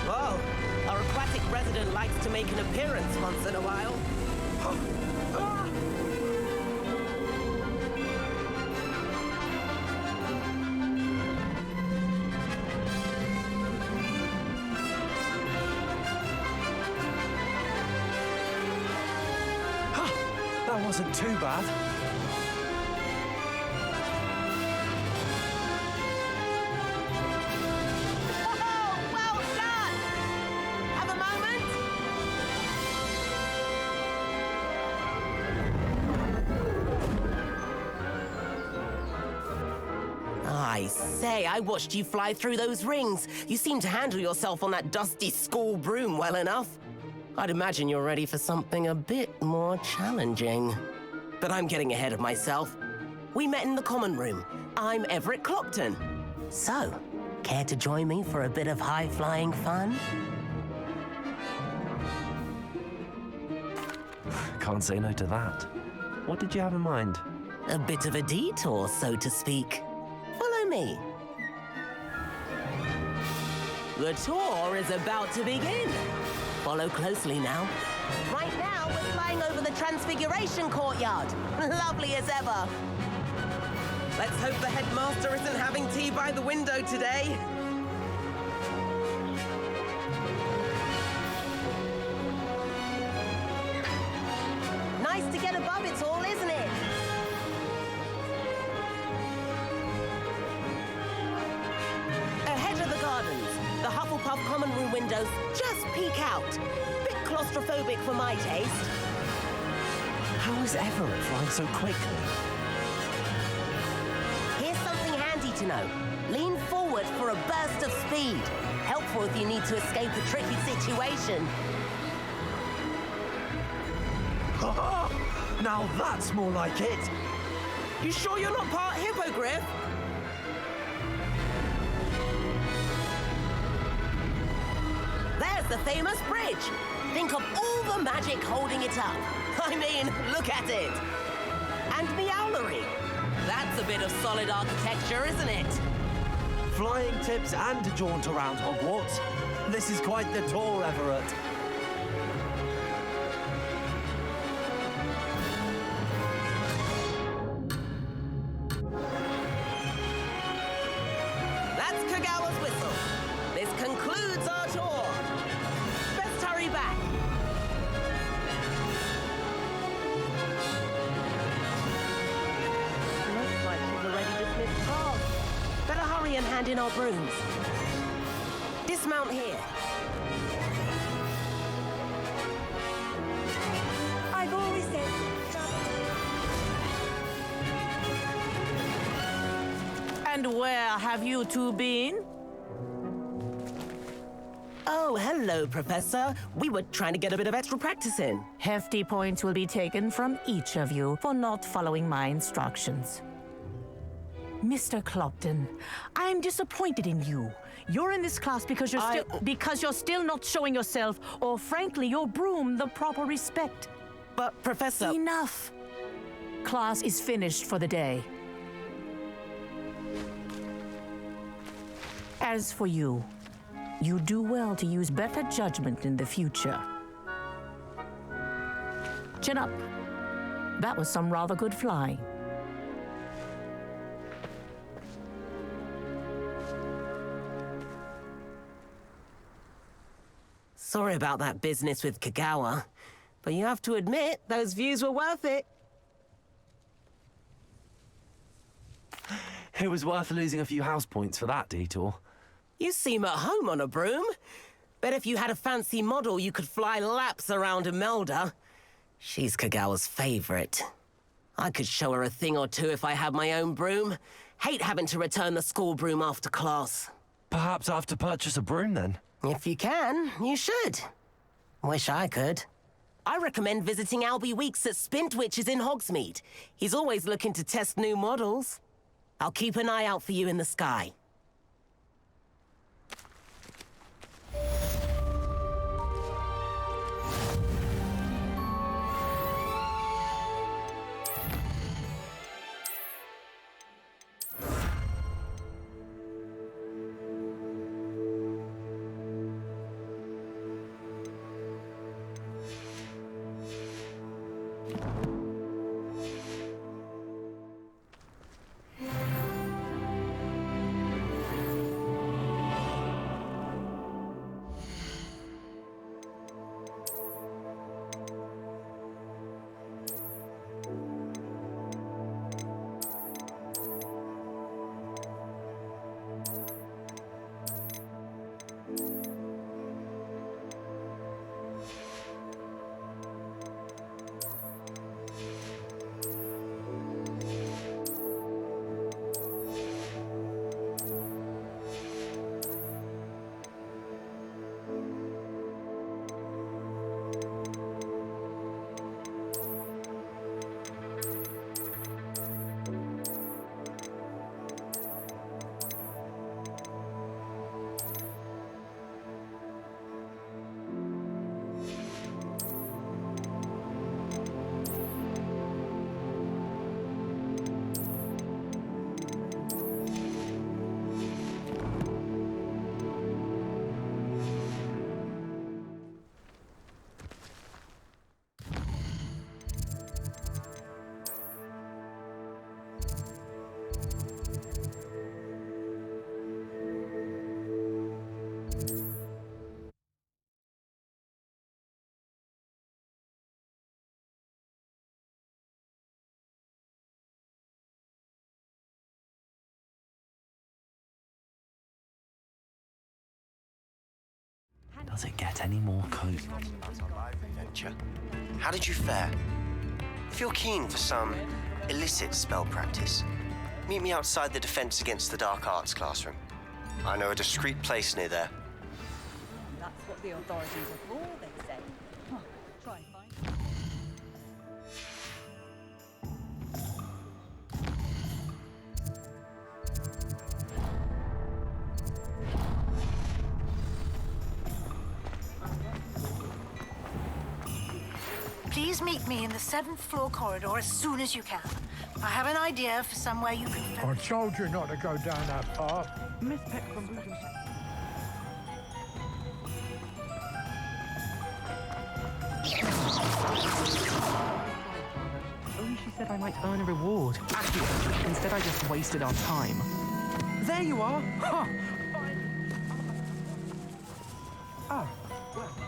Whoa, our aquatic resident likes to make an appearance once in a while. That wasn't too bad. Oh, well done! Have a moment? I say, I watched you fly through those rings. You seem to handle yourself on that dusty school broom well enough. I'd imagine you're ready for something a bit more challenging. But I'm getting ahead of myself. We met in the common room. I'm Everett Clopton. So, care to join me for a bit of high-flying fun? Can't say no to that. What did you have in mind? A bit of a detour, so to speak. Follow me. The tour is about to begin. Follow closely now. Right now, we're flying over the Transfiguration Courtyard. Lovely as ever. Let's hope the headmaster isn't having tea by the window today. Nice to get above it all, isn't it? Ahead of the gardens, the Hufflepuff common room windows just peek out. Bit claustrophobic for my taste. How is Everett flying so quickly? Here's something handy to know. Lean forward for a burst of speed. Helpful if you need to escape a tricky situation. Now that's more like it. You sure you're not part hippogriff? There's the famous bridge. Think of all the magic holding it up. I mean, look at it. And the owlery. That's a bit of solid architecture, isn't it? Flying tips and a jaunt around Hogwarts. This is quite the tour, Everett. hand in our brooms. Dismount here. I've always said And where have you two been? Oh, hello, Professor. We were trying to get a bit of extra practice in. Hefty points will be taken from each of you for not following my instructions. Mr. Clopton, I'm disappointed in you. You're in this class because you're still not showing yourself, or frankly, your broom, the proper respect. But, Professor... Enough! Class is finished for the day. As for you, you do well to use better judgment in the future. Chin up. That was some rather good flying. Sorry about that business with Kagawa, but you have to admit, those views were worth it. It was worth losing a few house points for that detour. You seem at home on a broom. Bet if you had a fancy model, you could fly laps around Imelda. She's Kagawa's favorite. I could show her a thing or two if I had my own broom. Hate having to return the school broom after class. Perhaps I have to purchase a broom then? If you can, you should. Wish I could. I recommend visiting Albie Weeks at Spintwitches in Hogsmeade. He's always looking to test new models. I'll keep an eye out for you in the sky. Does it get any more cozy? Adventure. How did you fare? If you're keen for some illicit spell practice, meet me outside the Defense Against the Dark Arts classroom. I know a discreet place near there. that's what the authorities are for, they say. Oh, try and find. Please meet me in the 7th floor corridor as soon as you can. I have an idea for somewhere you can... I told you not to go down that path. Miss Peck from Bootham. Only she said I might earn a reward. Instead, I just wasted our time. There you are! Huh. Oh, well.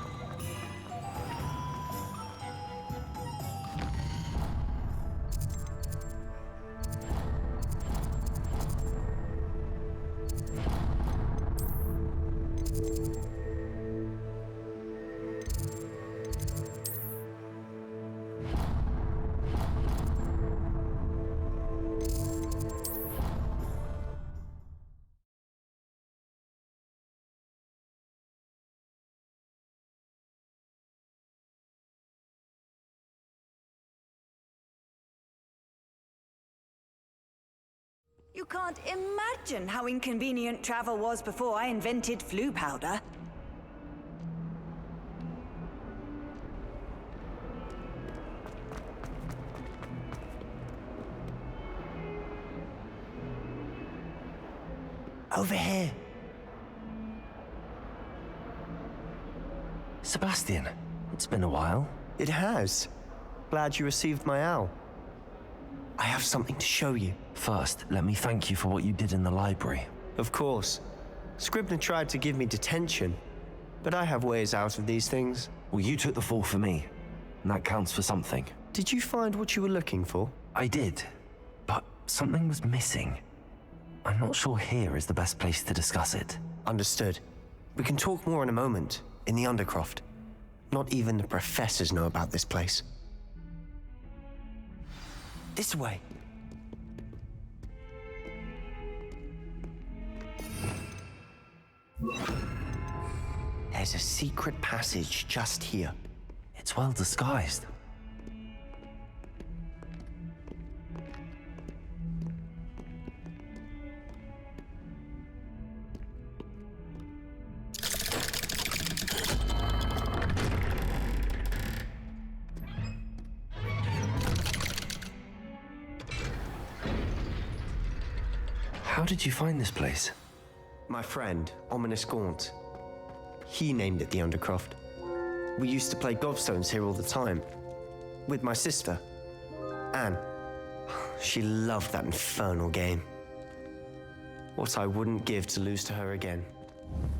You can't imagine how inconvenient travel was before I invented flu powder. Over here. Sebastian, it's been a while. It has. Glad you received my owl. I have something to show you. First, let me thank you for what you did in the library. Of course. Scribner tried to give me detention, but I have ways out of these things. Well, you took the fall for me, and that counts for something. Did you find what you were looking for? I did, but something was missing. I'm not sure here is the best place to discuss it. Understood. We can talk more in a moment, in the Undercroft. Not even the professors know about this place. This way. There's a secret passage just here. It's well disguised. How did you find this place? My friend, Ominous Gaunt. He named it the Undercroft. We used to play gobstones here all the time. With my sister, Anne. She loved that infernal game. What I wouldn't give to lose to her again.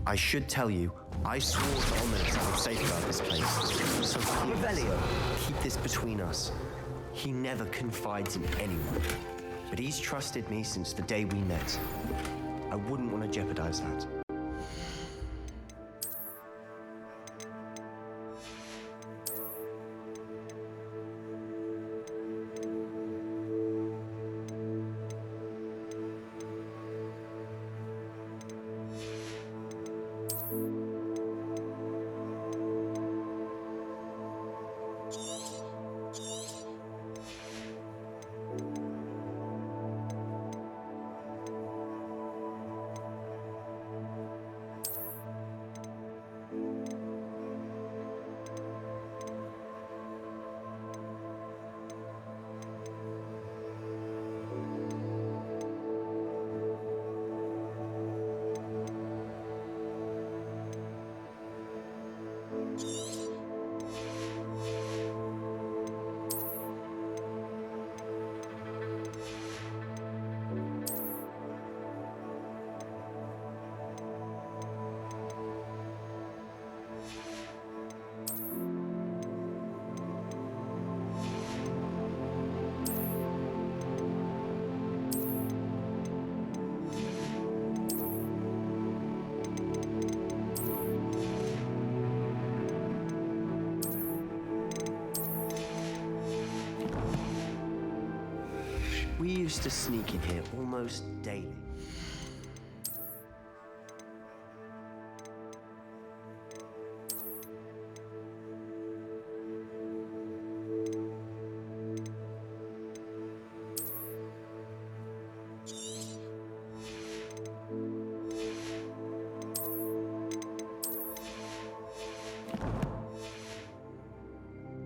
I should tell you, I swore to Ominous I would safeguard this place. So please, keep this between us. He never confides in anyone. But he's trusted me since the day we met. I wouldn't want to jeopardize that. We used to sneak in here almost daily.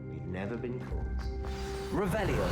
We've never been caught. Revelio.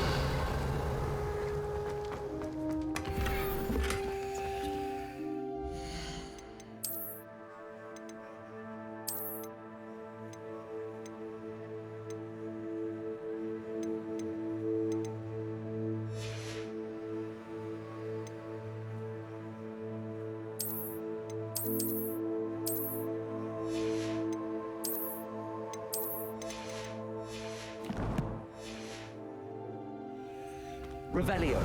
Revelio.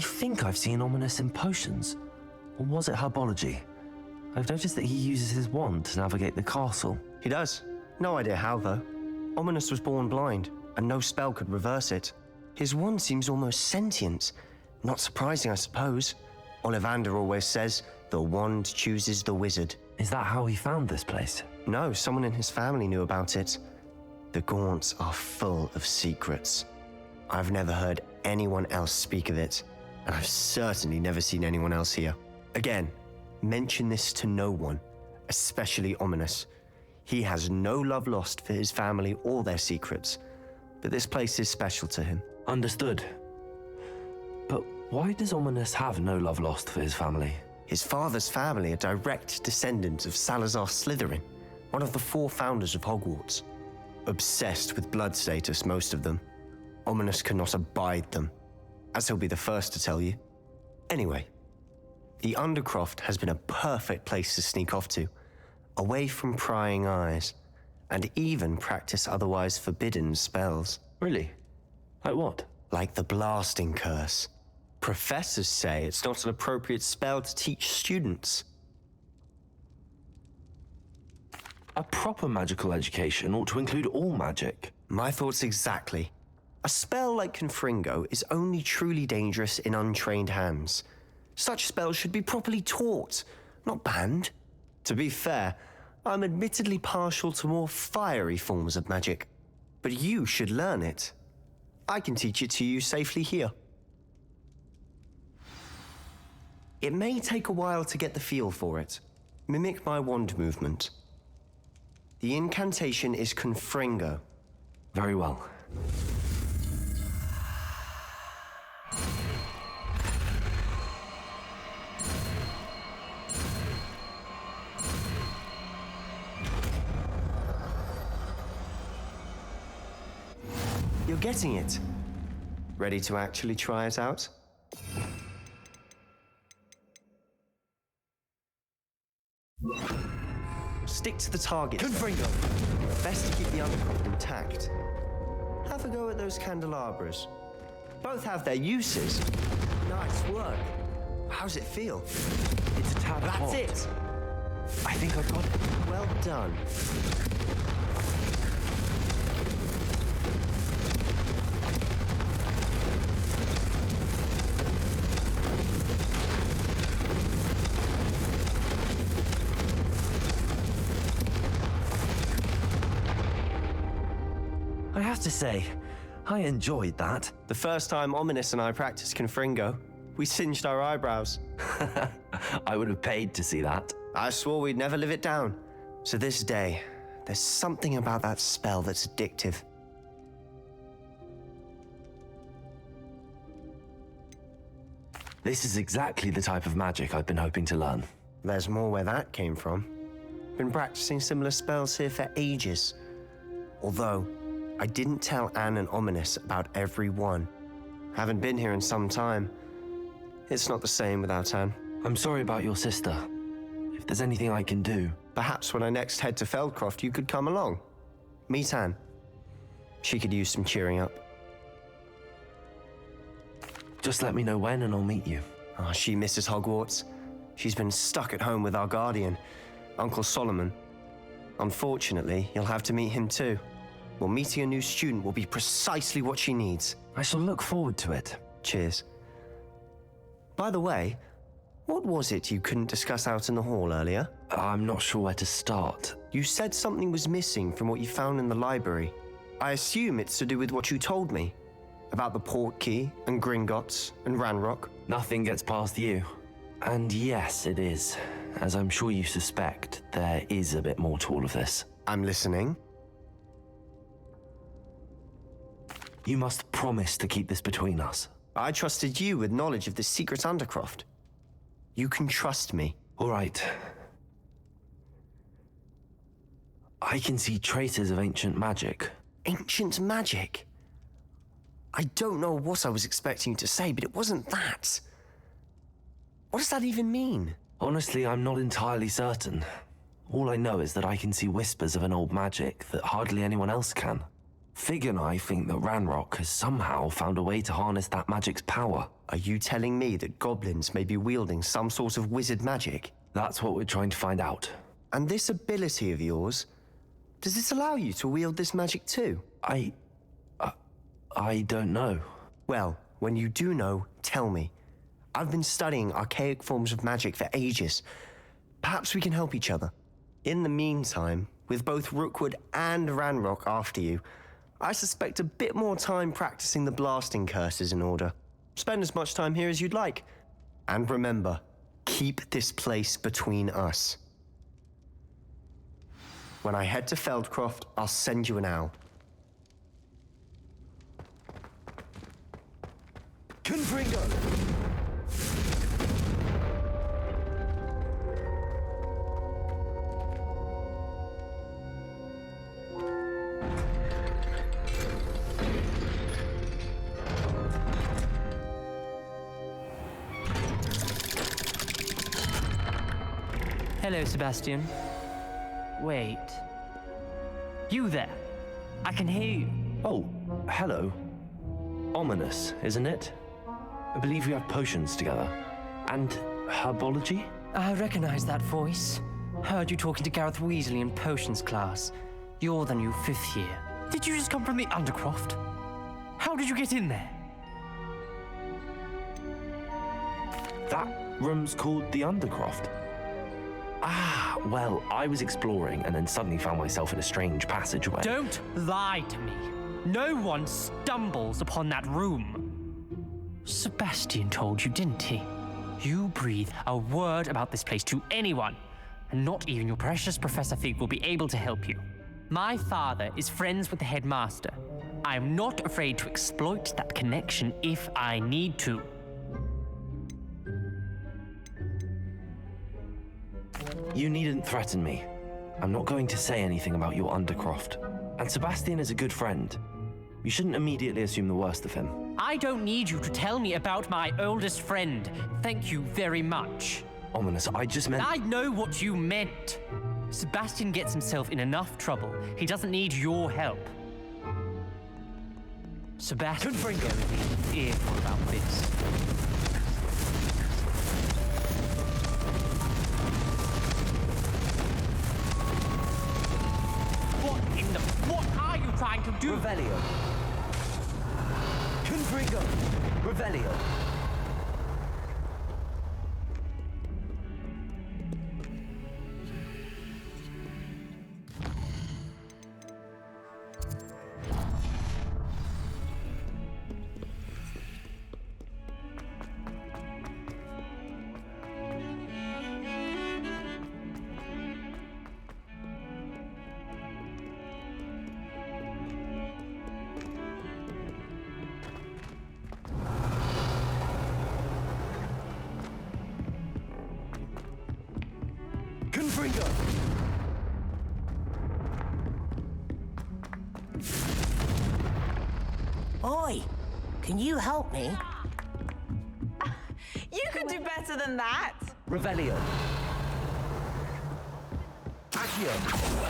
I think I've seen Ominous in potions. Or was it herbology? I've noticed that he uses his wand to navigate the castle. He does. No idea how, though. Ominous was born blind, and no spell could reverse it. His wand seems almost sentient. Not surprising, I suppose. Ollivander always says, the wand chooses the wizard. Is that how he found this place? No, someone in his family knew about it. The Gaunts are full of secrets. I've never heard anyone else speak of it, and I've certainly never seen anyone else here. Again, mention this to no one, especially Ominous. He has no love lost for his family or their secrets, but this place is special to him. Understood. But why does Ominous have no love lost for his family? His father's family are direct descendants of Salazar Slytherin, one of the 4 founders of Hogwarts. Obsessed with blood status, most of them. Ominous cannot abide them, as he'll be the first to tell you. Anyway, the Undercroft has been a perfect place to sneak off to, away from prying eyes, and even practice otherwise forbidden spells. Really? Like what? Like the Blasting Curse. Professors say it's not an appropriate spell to teach students. A proper magical education ought to include all magic. My thoughts exactly. A spell like Confringo is only truly dangerous in untrained hands. Such spells should be properly taught, not banned. To be fair, I'm admittedly partial to more fiery forms of magic, but you should learn it. I can teach it to you safely here. It may take a while to get the feel for it. Mimic my wand movement. The incantation is Confringo. Very well. You're getting it. Ready to actually try it out? Stick to the target. Confringo! Best to keep the Undercroft intact. Have a go at those candelabras. Both have their uses. Nice work. How's it feel? It's a tad hot. That's it! I think I've got it. Well done. I have to say, I enjoyed that. The first time Ominous and I practiced Confringo, we singed our eyebrows. I would have paid to see that. I swore we'd never live it down. To this day, there's something about that spell that's addictive. This is exactly the type of magic I've been hoping to learn. There's more where that came from. Been practicing similar spells here for ages. Although, I didn't tell Anne and Ominous about every one. Haven't been here in some time. It's not the same without Anne. I'm sorry about your sister. If there's anything I can do... Perhaps when I next head to Feldcroft, you could come along. Meet Anne. She could use some cheering up. Just let me know when and I'll meet you. Oh, she misses Hogwarts. She's been stuck at home with our guardian, Uncle Solomon. Unfortunately, you'll have to meet him too. Well, meeting a new student will be precisely what she needs. I shall look forward to it. Cheers. By the way, what was it you couldn't discuss out in the hall earlier? I'm not sure where to start. You said something was missing from what you found in the library. I assume it's to do with what you told me. About the Portkey and Gringotts and Ranrock. Nothing gets past you. And yes, it is. As I'm sure you suspect, there is a bit more to all of this. I'm listening. You must promise to keep this between us. I trusted you with knowledge of the secret Undercroft. You can trust me. All right. I can see traces of ancient magic. Ancient magic? I don't know what I was expecting you to say, but it wasn't that. What does that even mean? Honestly, I'm not entirely certain. All I know is that I can see whispers of an old magic that hardly anyone else can. Fig and I think that Ranrock has somehow found a way to harness that magic's power. Are you telling me that goblins may be wielding some sort of wizard magic? That's what we're trying to find out. And this ability of yours, does this allow you to wield this magic too? I don't know. Well, when you do know, tell me. I've been studying archaic forms of magic for ages. Perhaps we can help each other. In the meantime, with both Rookwood and Ranrock after you, I suspect a bit more time practicing the blasting curse is in order. Spend as much time here as you'd like. And remember, keep this place between us. When I head to Feldcroft, I'll send you an owl. Confringo! Hello, Sebastian. Wait. You there? I can hear you. Oh, hello. Ominous, isn't it? I believe we have potions together. And herbology? I recognize that voice. Heard you talking to Gareth Weasley in potions class. You're the new 5th year. Did you just come from the Undercroft? How did you get in there? That room's called the Undercroft. Ah, well, I was exploring and then suddenly found myself in a strange passageway. Don't lie to me. No one stumbles upon that room. Sebastian told you, didn't he? You breathe a word about this place to anyone, and not even your precious Professor Fig will be able to help you. My father is friends with the headmaster. I am not afraid to exploit that connection if I need to. You needn't threaten me. I'm not going to say anything about your Undercroft. And Sebastian is a good friend. You shouldn't immediately assume the worst of him. I don't need you to tell me about my oldest friend. Thank you very much. Ominous, I just meant... I know what you meant. Sebastian gets himself in enough trouble. He doesn't need your help. Sebastian is an earful about this. What are you trying to do? Revelio. Confringo. Revelio. Confringo! Oi! Can you help me? You could do better than that. Revelio. Accio.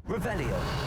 Revelio.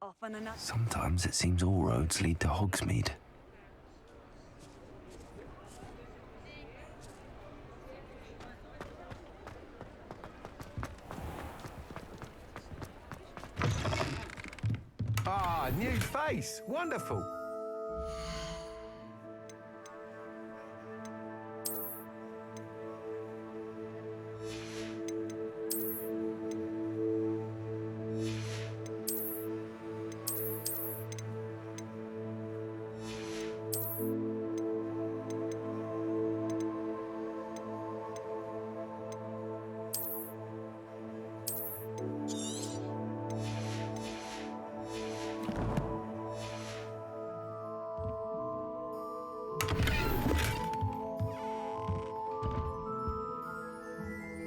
Often enough. Sometimes it seems all roads lead to Hogsmeade. Ah, new face. Wonderful.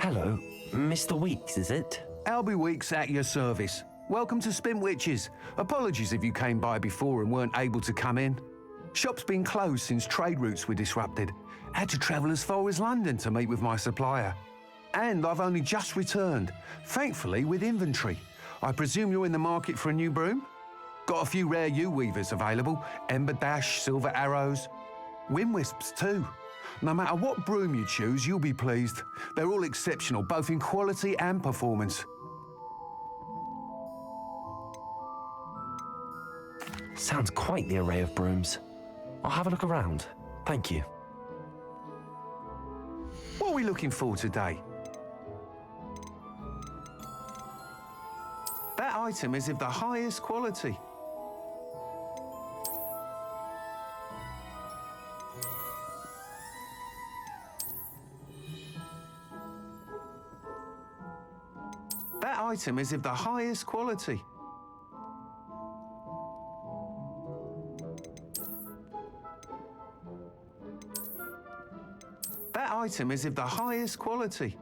Hello, Mr. Weeks, is it? Albie Weeks at your service. Welcome to Spintwitches. Apologies if you came by before and weren't able to come in. Shop's been closed since trade routes were disrupted. Had to travel as far as London to meet with my supplier. And I've only just returned, thankfully with inventory. I presume you're in the market for a new broom? Got a few rare yew-weavers available, Ember Dash, Silver Arrows, Wind Wisps too. No matter what broom you choose, you'll be pleased. They're all exceptional, both in quality and performance. Sounds quite the array of brooms. I'll have a look around. Thank you. What are we looking for today? That item is of the highest quality. That item is of the highest quality. That item is of the highest quality.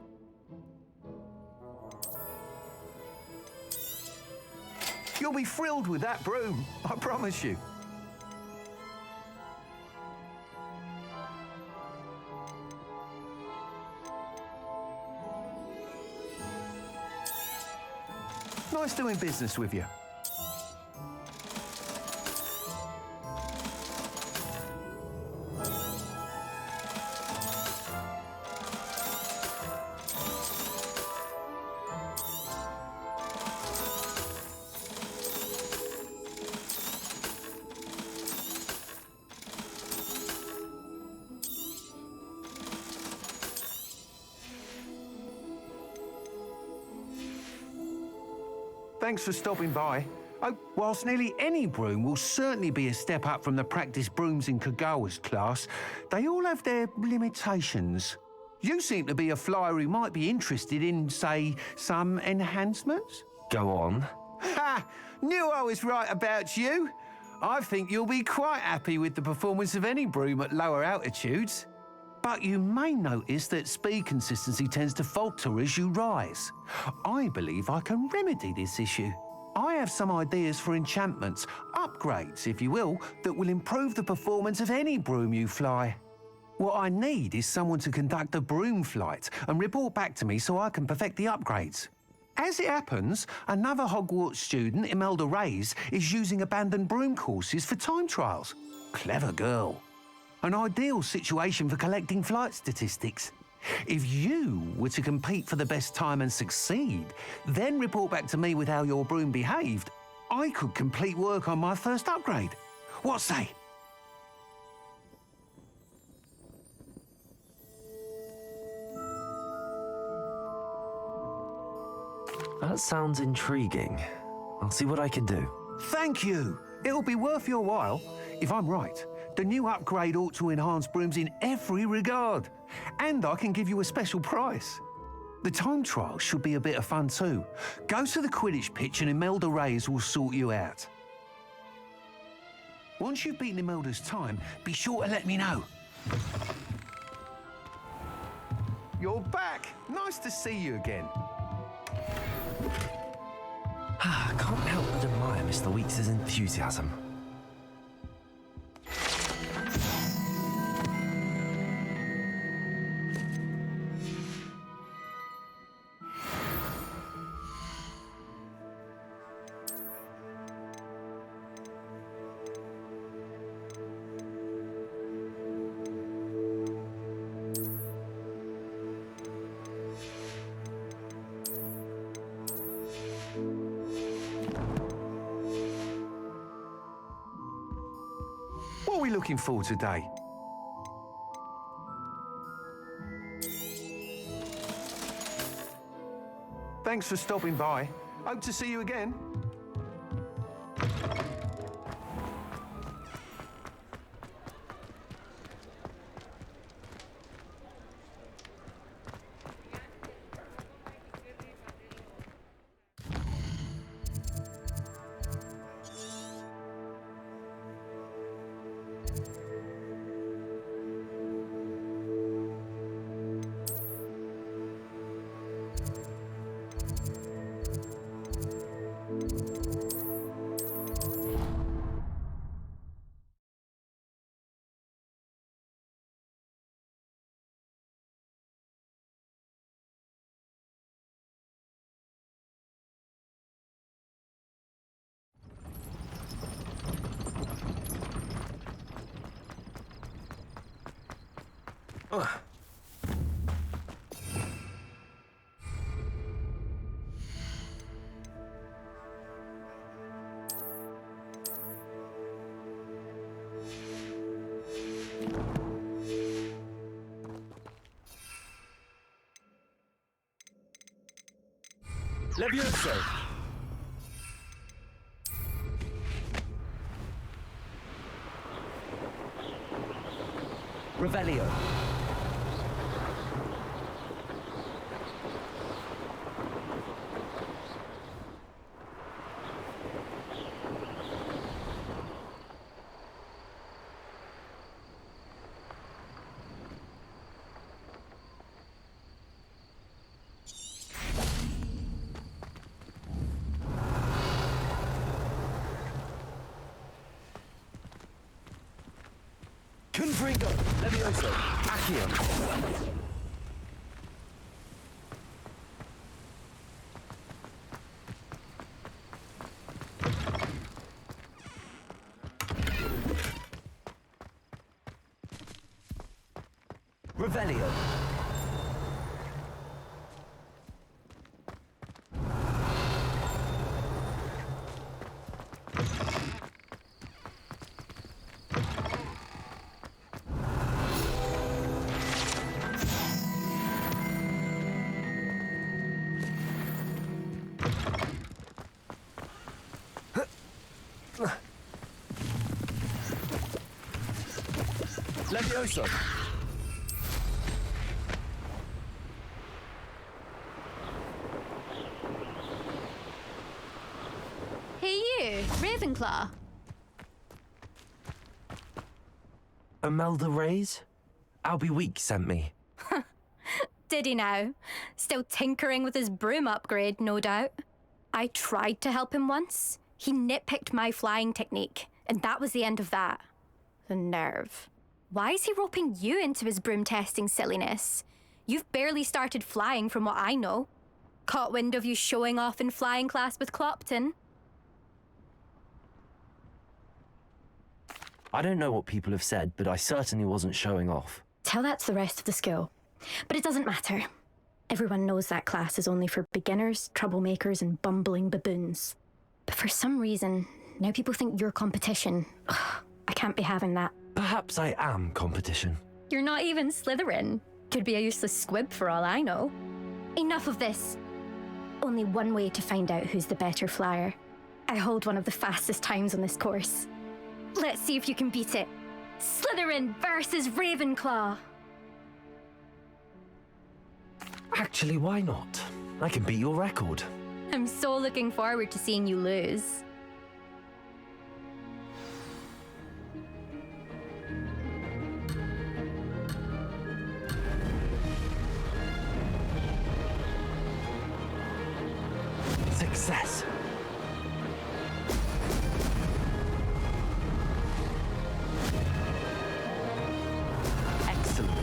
You'll be thrilled with that broom, I promise you. Nice doing business with you. Thanks for stopping by. Oh, whilst nearly any broom will certainly be a step up from the practice brooms in Kagawa's class, they all have their limitations. You seem to be a flyer who might be interested in, say, some enhancements? Go on. Ha! Knew I was right about you. I think you'll be quite happy with the performance of any broom at lower altitudes. But you may notice that speed consistency tends to falter as you rise. I believe I can remedy this issue. I have some ideas for enchantments, upgrades, if you will, that will improve the performance of any broom you fly. What I need is someone to conduct a broom flight and report back to me so I can perfect the upgrades. As it happens, another Hogwarts student, Imelda Reyes, is using abandoned broom courses for time trials. Clever girl. An ideal situation for collecting flight statistics. If you were to compete for the best time and succeed, then report back to me with how your broom behaved, I could complete work on my first upgrade. What say? That sounds intriguing. I'll see what I can do. Thank you. It'll be worth your while. If I'm right, the new upgrade ought to enhance brooms in every regard. And I can give you a special price. The time trial should be a bit of fun too. Go to the Quidditch pitch and Imelda Reyes will sort you out. Once you've beaten Imelda's time, be sure to let me know. You're back. Nice to see you again. I can't help but admire Mr. Weeks' enthusiasm. looking for today? Thanks for stopping by. Hope to see you again. Levioso! Revelio. Confringo, Levioso, Accio. Revelio. Levioso. Hey you, Ravenclaw. Imelda Reyes? Albie Week sent me. Did he now? Still tinkering with his broom upgrade, no doubt. I tried to help him once. He nitpicked my flying technique, and that was the end of that. The nerve. Why is he roping you into his broom testing silliness? You've barely started flying from what I know. Caught wind of you showing off in flying class with Clopton. I don't know what people have said, but I certainly wasn't showing off. Tell that to the rest of the school. But it doesn't matter. Everyone knows that class is only for beginners, troublemakers, and bumbling baboons. But for some reason, now people think you're competition. Ugh, I can't be having that. Perhaps I am competition. You're not even Slytherin. Could be a useless squib for all I know. Enough of this. Only one way to find out who's the better flyer. I hold one of the fastest times on this course. Let's see if you can beat it. Slytherin versus Ravenclaw. Actually, why not? I can beat your record. I'm so looking forward to seeing you lose. Success. Excellent.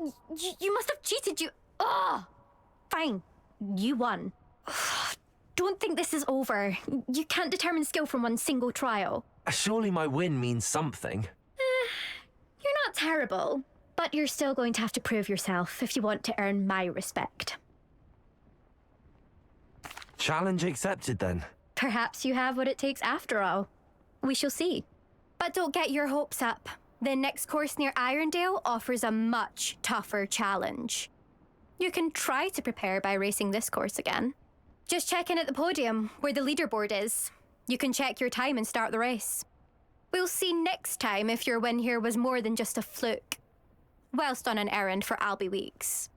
Oh, you must have cheated, you... Oh! Fine. You won. Don't think this is over. You can't determine skill from one single trial. Surely my win means something. You're not terrible, but you're still going to have to prove yourself if you want to earn my respect. Challenge accepted, then. Perhaps you have what it takes after all. We shall see. But don't get your hopes up. The next course near Irondale offers a much tougher challenge. You can try to prepare by racing this course again. Just check in at the podium, where the leaderboard is. You can check your time and start the race. We'll see next time if your win here was more than just a fluke. Whilst on an errand for Albie Weeks.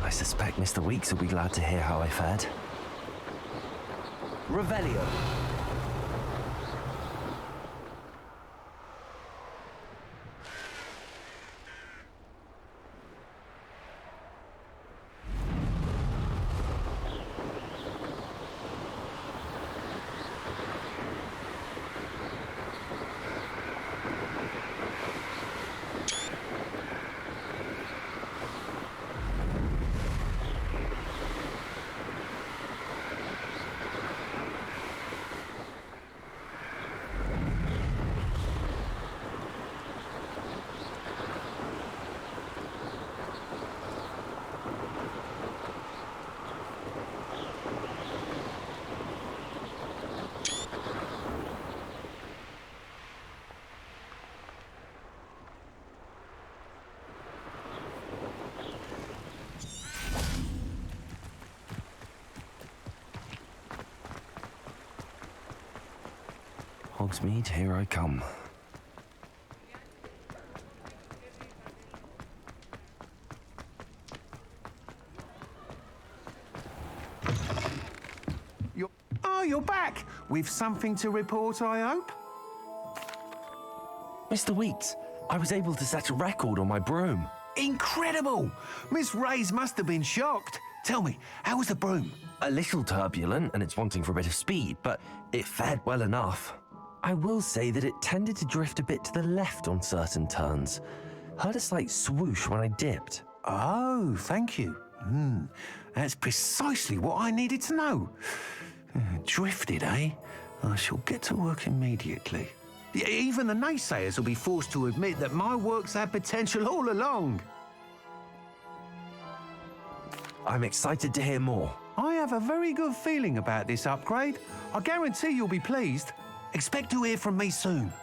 I suspect Mr. Weeks will be glad to hear how I fared. Revelio. Hogsmeade, here I come. You're back! With something to report, I hope? Mr. Weeks, I was able to set a record on my broom. Incredible! Miss Reyes must have been shocked. Tell me, how was the broom? A little turbulent, and it's wanting for a bit of speed, but it fared well enough. I will say that it tended to drift a bit to the left on certain turns. Heard a slight swoosh when I dipped. Oh, thank you. That's precisely what I needed to know. Drifted, eh? I shall get to work immediately. Even the naysayers will be forced to admit that my work's had potential all along. I'm excited to hear more. I have a very good feeling about this upgrade. I guarantee you'll be pleased. Expect to hear from me soon.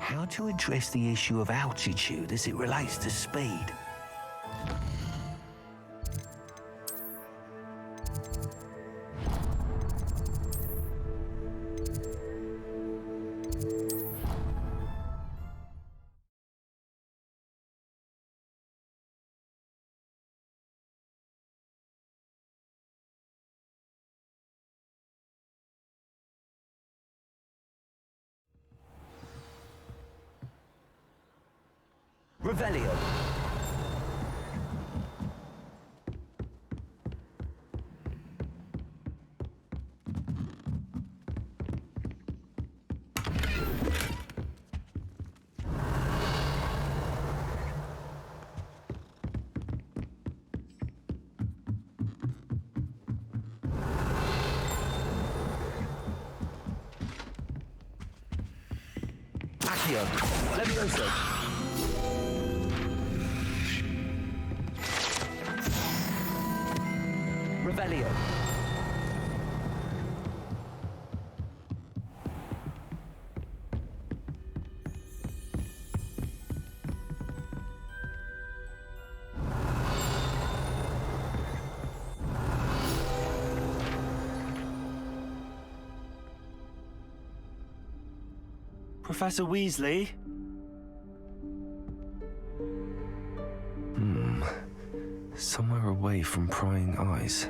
How to address the issue of altitude as it relates to speed? Revelio. Accio. Levioso. Revelio. Professor Weasley? Somewhere away from prying eyes.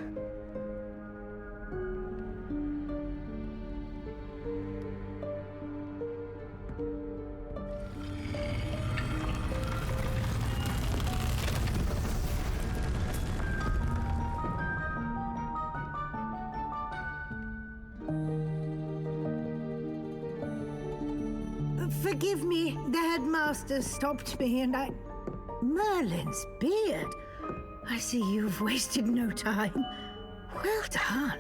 Forgive me, the headmaster stopped me and I... Merlin's beard. I see you've wasted no time. Well done.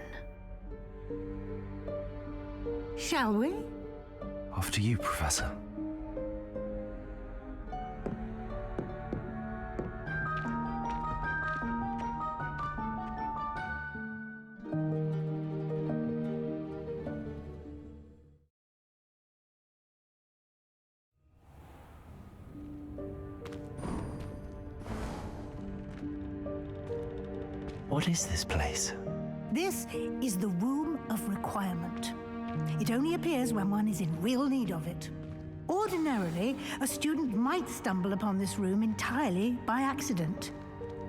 Shall we? After you, Professor. What is this place? This is the Room of Requirement. It only appears when one is in real need of it. Ordinarily, a student might stumble upon this room entirely by accident.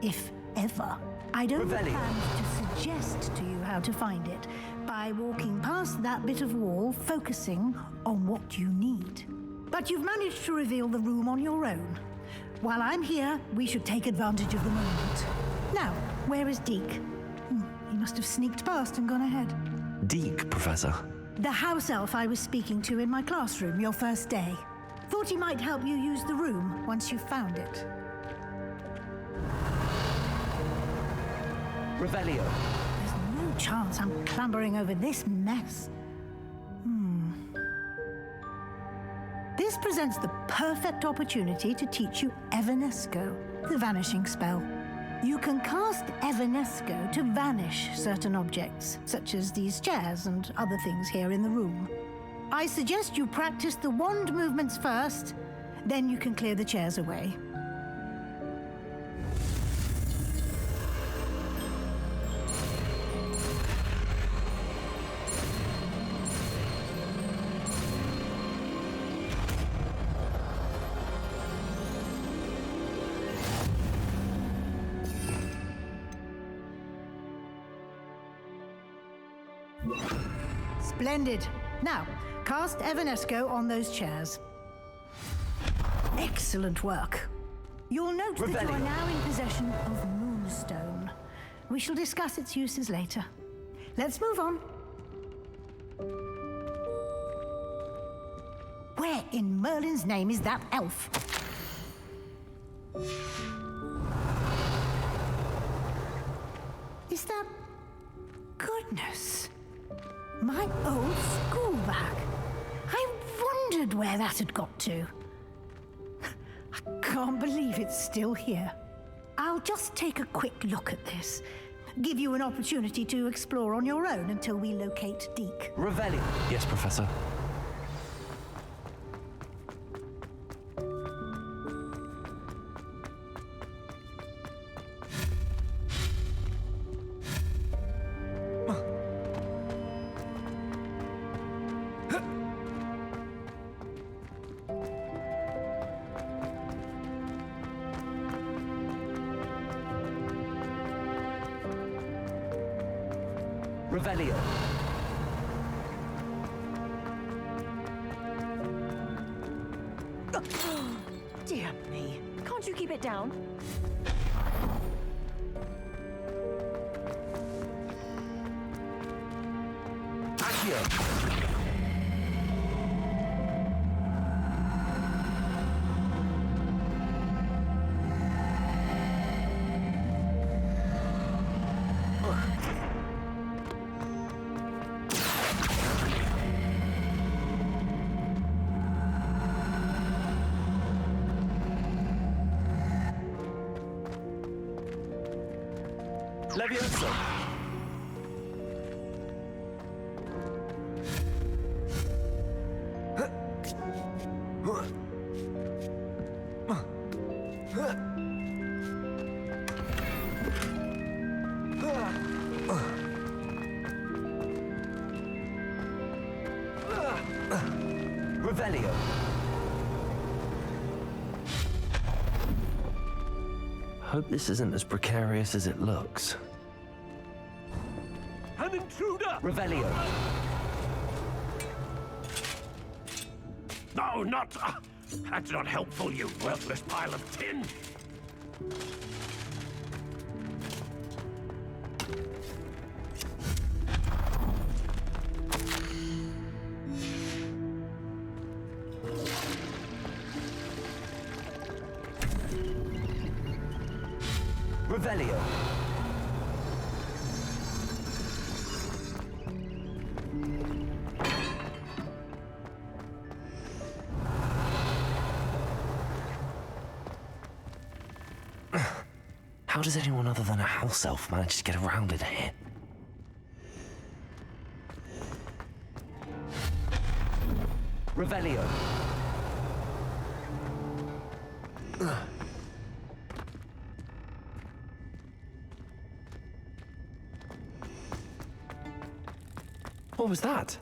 If ever. I don't plan to suggest to you how to find it by walking past that bit of wall, focusing on what you need. But you've managed to reveal the room on your own. While I'm here, we should take advantage of the moment. Now, where is Deke? He must have sneaked past and gone ahead. Deke, Professor. The house elf I was speaking to in my classroom your first day. Thought he might help you use the room once you found it. Revelio. There's no chance I'm clambering over this mess. This presents the perfect opportunity to teach you Evanesco, the vanishing spell. You can cast Evanesco to vanish certain objects, such as these chairs and other things here in the room. I suggest you practice the wand movements first, then you can clear the chairs away. Splendid. Now, cast Evanesco on those chairs. Excellent work. You'll note that you are now in possession of Moonstone. We shall discuss its uses later. Let's move on. Where in Merlin's name is that elf? Is that... Goodness. My old school bag. I wondered where that had got to. I can't believe it's still here. I'll just take a quick look at this. Give you an opportunity to explore on your own until we locate Deke. Revelio. Yes, Professor. Revelio. Dear me. Can't you keep it down? Accio. Levioso. Revelio. Hope this isn't as precarious as it looks. An intruder! Revelio. No, not... that's not helpful, you worthless pile of tin! Revelio. How does anyone other than a house elf manage to get around in here? Revelio. What was that?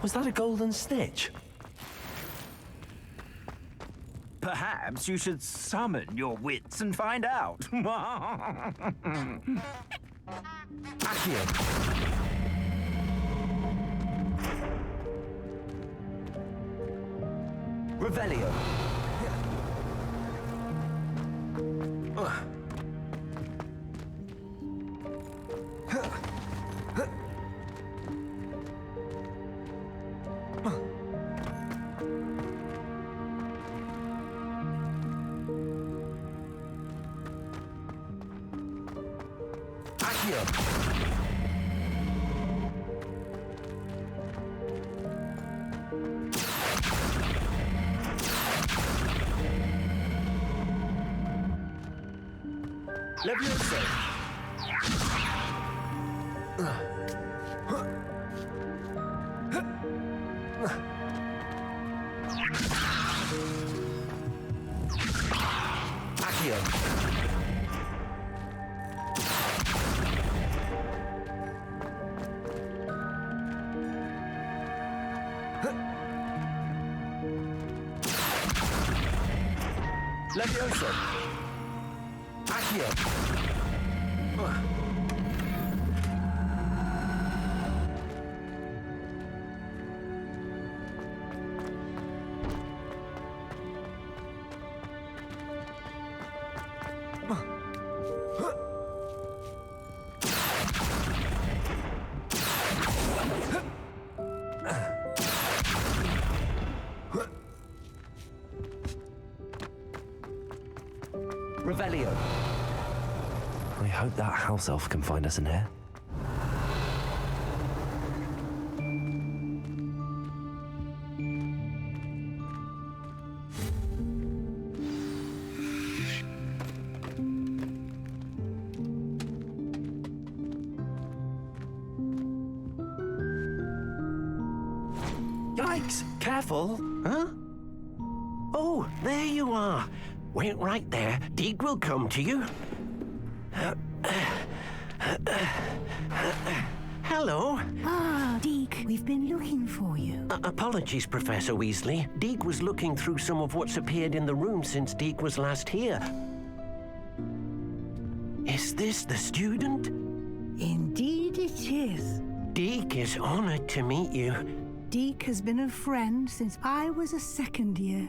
Was that a golden snitch? Perhaps you should summon your wits and find out. Accio. Revelio. Levioso. Accio. Levioso. Accio. Revelio. I hope that house elf can find us in here. Yikes! Careful! Huh? Oh, there you are. Wait right there. Deek will come to you. Hello. Ah, Deek, we've been looking for you. Apologies, Professor Weasley. Deek was looking through some of what's appeared in the room since Deek was last here. Is this the student? Indeed it is. Deek is honored to meet you. Deek has been a friend since I was a second year.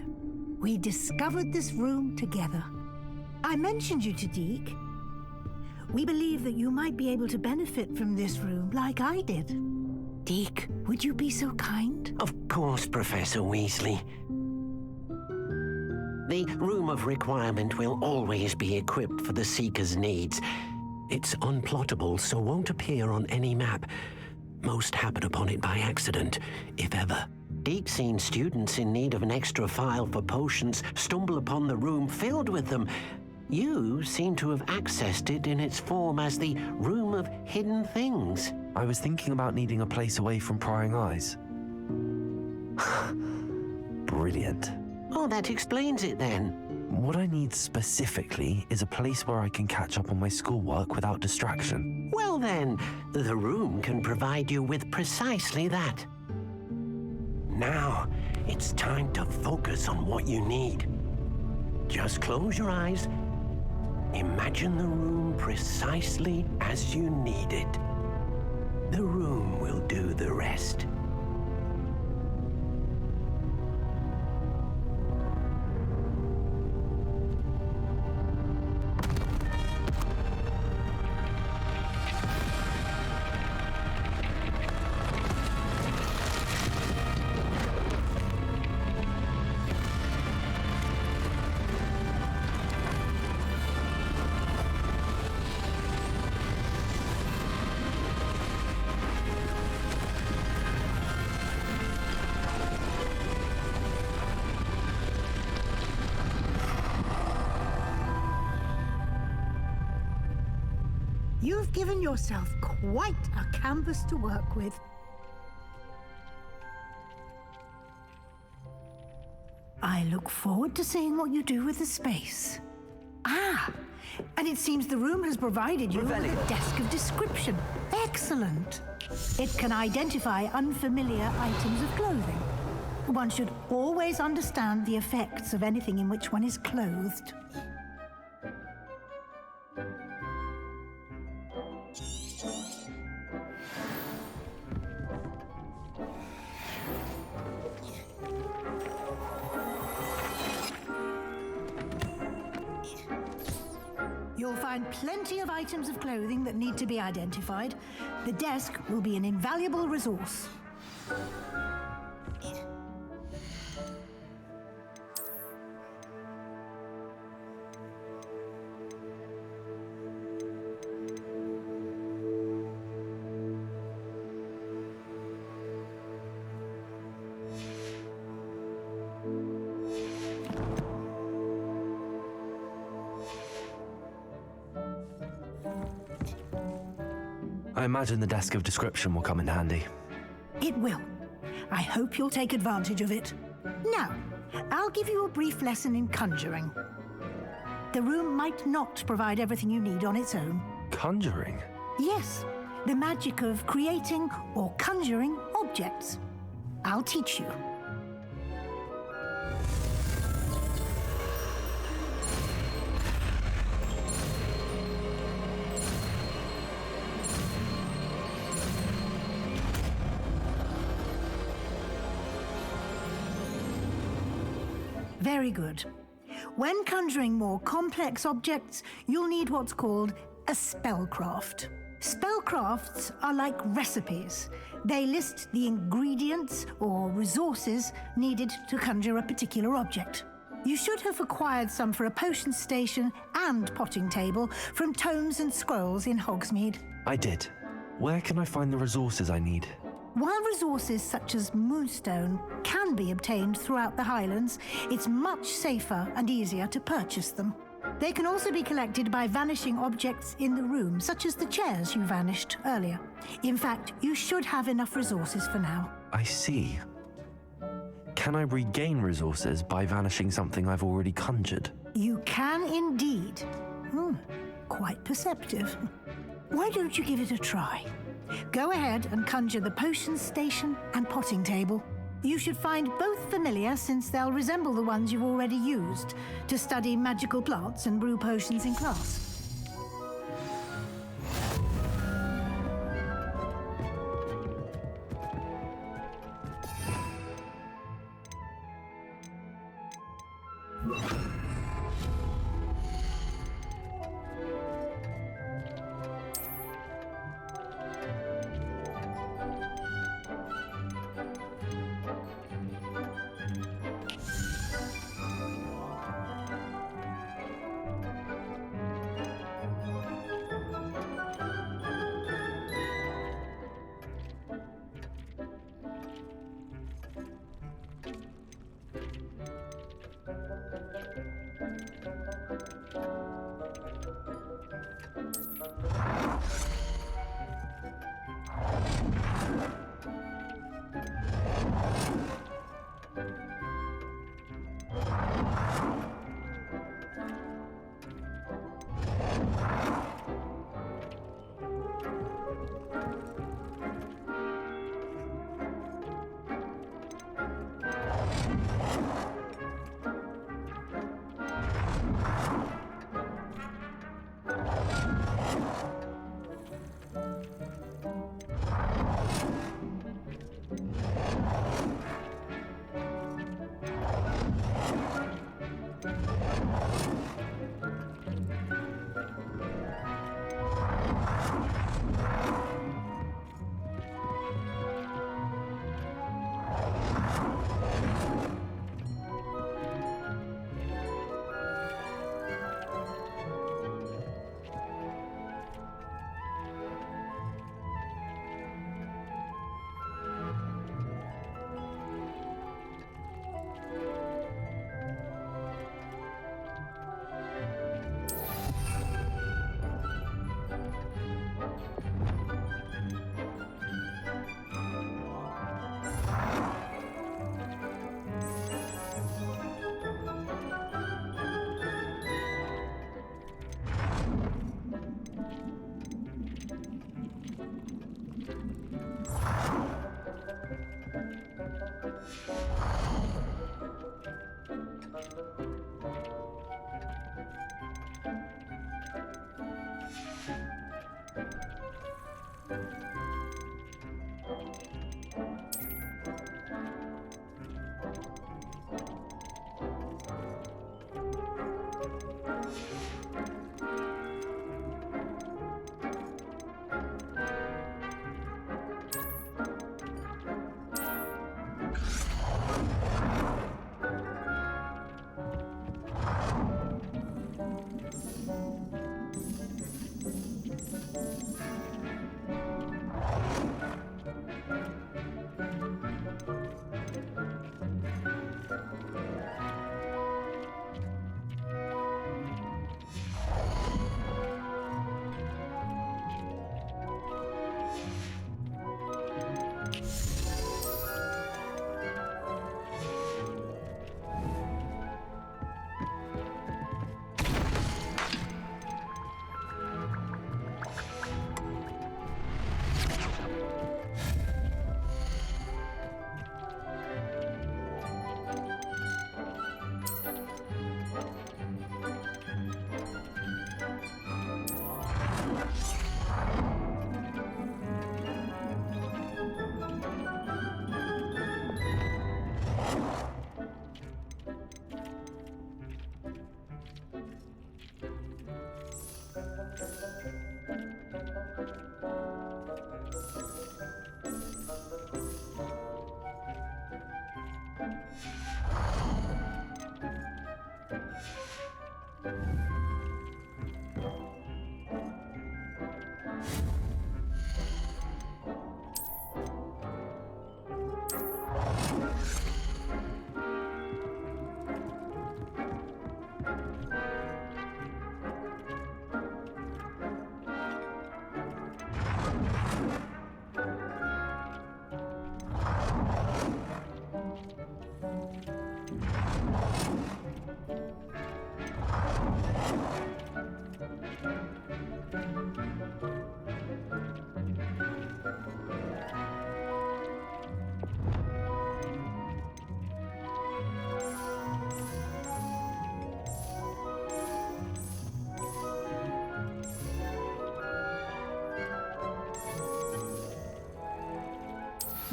We discovered this room together. I mentioned you to Deek. We believe that you might be able to benefit from this room like I did. Deek, would you be so kind? Of course, Professor Weasley. The Room of Requirement will always be equipped for the Seeker's needs. It's unplottable, so won't appear on any map. Most happen upon it by accident, if ever. Deek's seen students in need of an extra file for potions stumble upon the room filled with them. You seem to have accessed it in its form as the Room of Hidden Things. I was thinking about needing a place away from prying eyes. Brilliant. Oh, that explains it then. What I need specifically is a place where I can catch up on my schoolwork without distraction. Well then, the room can provide you with precisely that. Now, it's time to focus on what you need. Just close your eyes. Imagine the room precisely as you need it. The room will do the rest. You've given yourself quite a canvas to work with. I look forward to seeing what you do with the space. Ah, and it seems the room has provided you with a desk of description. Excellent. It can identify unfamiliar items of clothing. One should always understand the effects of anything in which one is clothed. You'll find plenty of items of clothing that need to be identified. The desk will be an invaluable resource. I imagine the desk of description will come in handy. It will. I hope you'll take advantage of it. Now, I'll give you a brief lesson in conjuring. The room might not provide everything you need on its own. Conjuring? Yes, the magic of creating or conjuring objects. I'll teach you. Very good. When conjuring more complex objects, you'll need what's called a spellcraft. Spellcrafts are like recipes. They list the ingredients or resources needed to conjure a particular object. You should have acquired some for a potion station and potting table from tomes and scrolls in Hogsmeade. I did. Where can I find the resources I need? While resources such as moonstone can be obtained throughout the Highlands, it's much safer and easier to purchase them. They can also be collected by vanishing objects in the room, such as the chairs you vanished earlier. In fact, you should have enough resources for now. I see. Can I regain resources by vanishing something I've already conjured? You can indeed. Quite perceptive. Why don't you give it a try? Go ahead and conjure the potion station and potting table. You should find both familiar, since they'll resemble the ones you've already used to study magical plants and brew potions in class.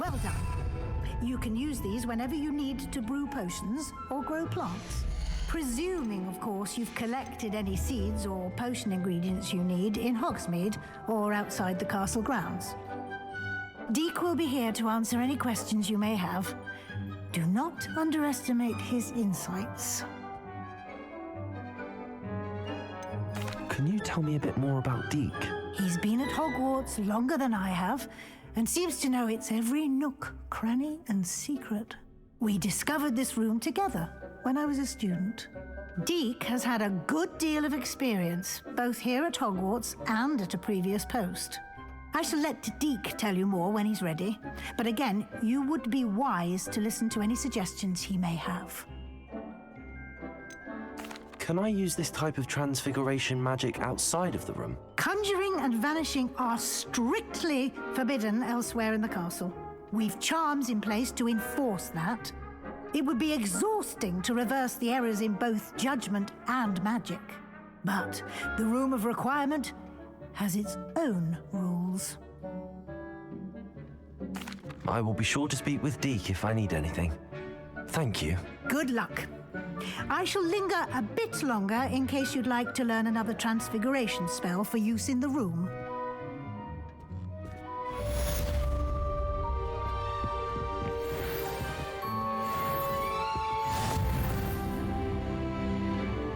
Well done. You can use these whenever you need to brew potions or grow plants. Presuming, of course, you've collected any seeds or potion ingredients you need in Hogsmeade or outside the castle grounds. Deek will be here to answer any questions you may have. Do not underestimate his insights. Can you tell me a bit more about Deek? He's been at Hogwarts longer than I have, and seems to know its every nook, cranny, and secret. We discovered this room together when I was a student. Deek has had a good deal of experience, both here at Hogwarts and at a previous post. I shall let Deek tell you more when he's ready, but again, you would be wise to listen to any suggestions he may have. Can I use this type of transfiguration magic outside of the room? Conjuring and vanishing are strictly forbidden elsewhere in the castle. We've charms in place to enforce that. It would be exhausting to reverse the errors in both judgment and magic. But the Room of Requirement has its own rules. I will be sure to speak with Deek if I need anything. Thank you. Good luck. I shall linger a bit longer in case you'd like to learn another transfiguration spell for use in the room.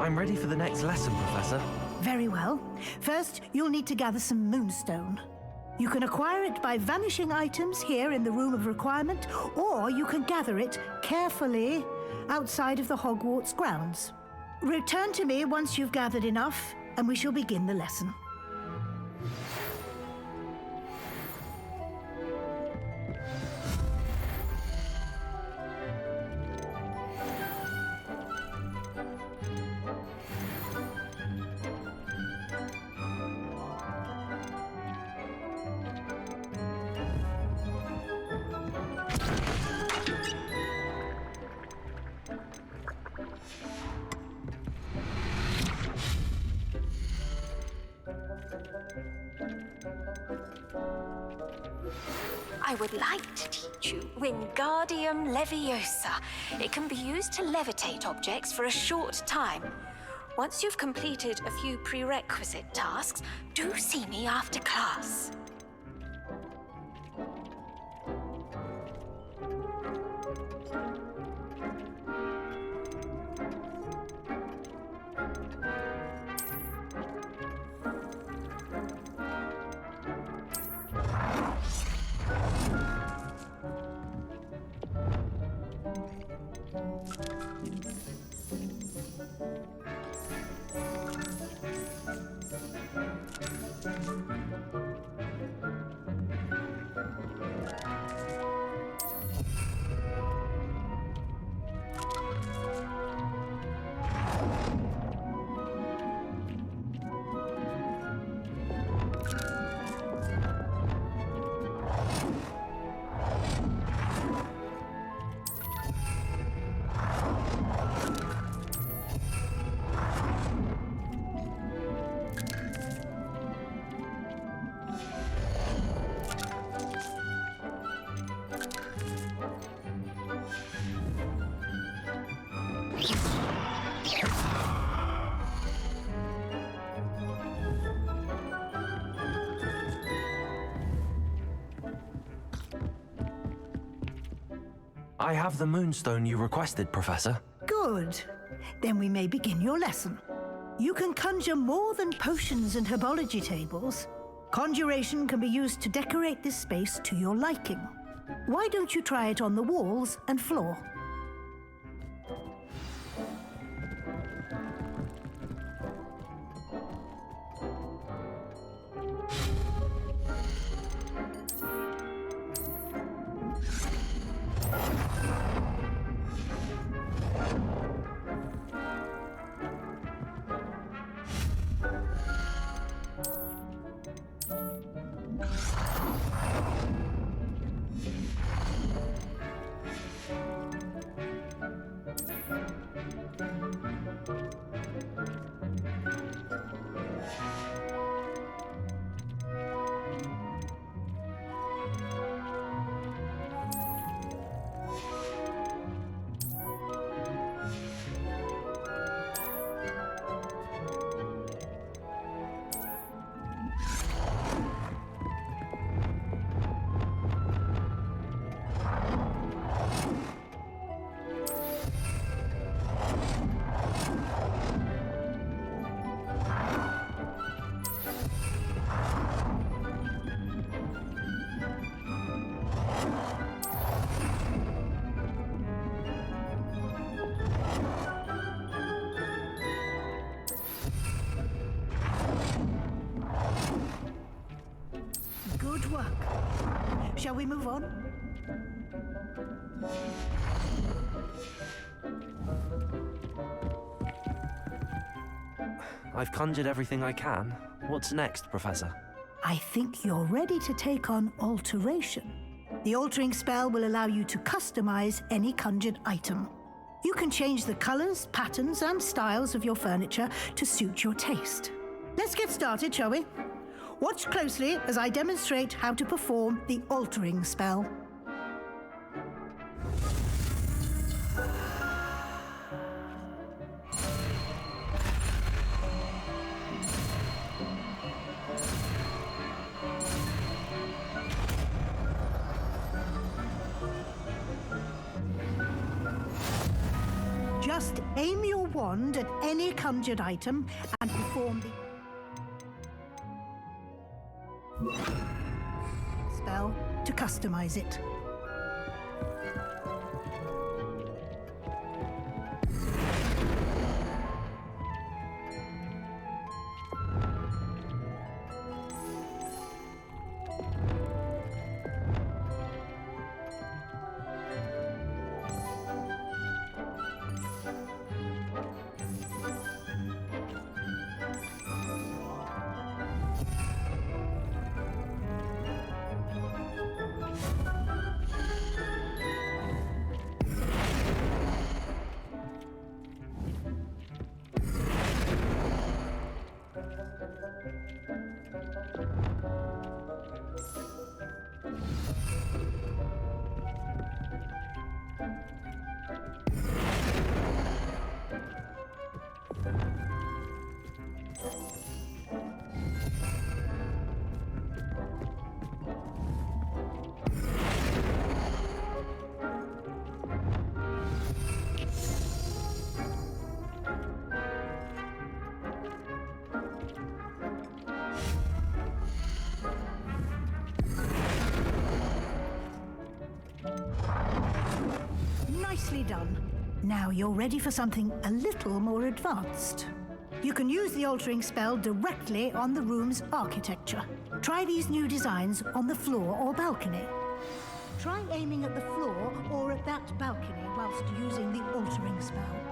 I'm ready for the next lesson, Professor. Very well. First, you'll need to gather some moonstone. You can acquire it by vanishing items here in the Room of Requirement, or you can gather it carefully outside of the Hogwarts grounds. Return to me once you've gathered enough, and we shall begin the lesson. I would like to teach you Wingardium Leviosa. It can be used to levitate objects for a short time. Once you've completed a few prerequisite tasks, do see me after class. I have the moonstone you requested, Professor. Good. Then we may begin your lesson. You can conjure more than potions and herbology tables. Conjuration can be used to decorate this space to your liking. Why don't you try it on the walls and floor? Good work. Shall we move on? I've conjured everything I can. What's next, Professor? I think you're ready to take on alteration. The altering spell will allow you to customize any conjured item. You can change the colors, patterns, and styles of your furniture to suit your taste. Let's get started, shall we? Watch closely as I demonstrate how to perform the altering spell. Just aim your wand at any conjured item and perform the spell to customize it. Nicely done. Now you're ready for something a little more advanced. You can use the altering spell directly on the room's architecture. Try these new designs on the floor or balcony. Try aiming at the floor or at that balcony whilst using the altering spell.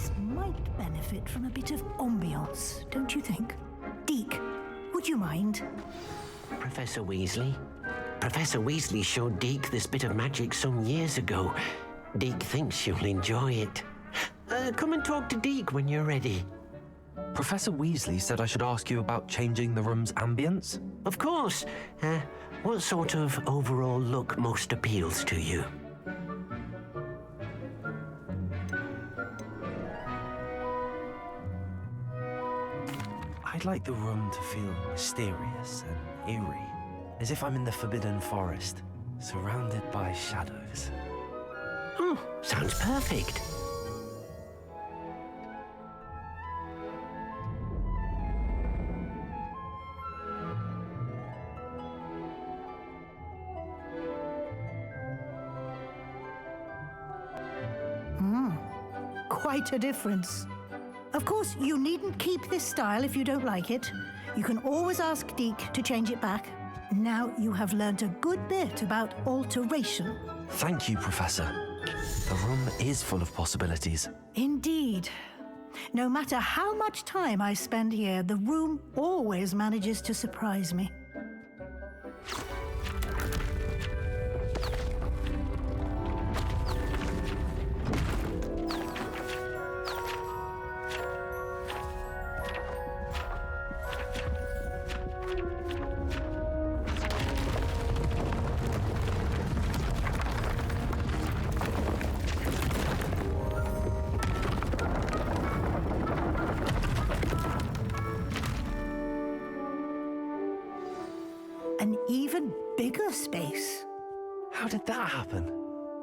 place might benefit from a bit of ambiance, don't you think? Deke, would you mind? Professor Weasley? Professor Weasley showed Deke this bit of magic some years ago. Deke thinks you'll enjoy it. Come and talk to Deke when you're ready. Professor Weasley said I should ask you about changing the room's ambience? Of course. What sort of overall look most appeals to you? I'd like the room to feel mysterious and eerie, as if I'm in the Forbidden Forest, surrounded by shadows. Oh, sounds perfect. Quite a difference. Of course, you needn't keep this style if you don't like it. You can always ask Deke to change it back. Now you have learnt a good bit about alteration. Thank you, Professor. The room is full of possibilities. Indeed. No matter how much time I spend here, the room always manages to surprise me. An even bigger space. How did that happen?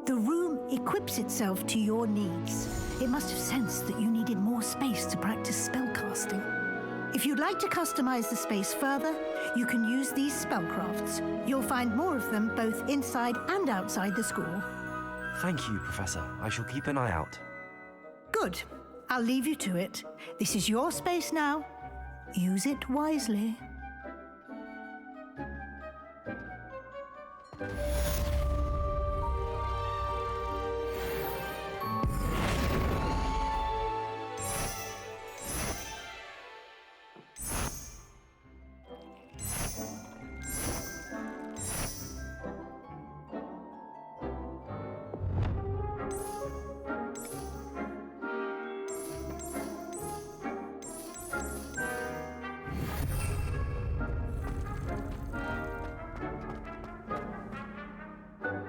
The room equips itself to your needs. It must have sensed that you needed more space to practice spellcasting. If you'd like to customize the space further, you can use these spellcrafts. You'll find more of them both inside and outside the school. Thank you, Professor. I shall keep an eye out. Good. I'll leave you to it. This is your space now. Use it wisely.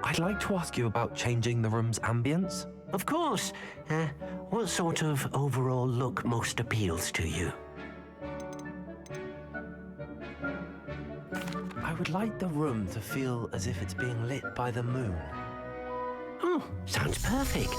I'd like to ask you about changing the room's ambience. Of course. What sort of overall look most appeals to you? I would like the room to feel as if it's being lit by the moon. Oh, sounds perfect.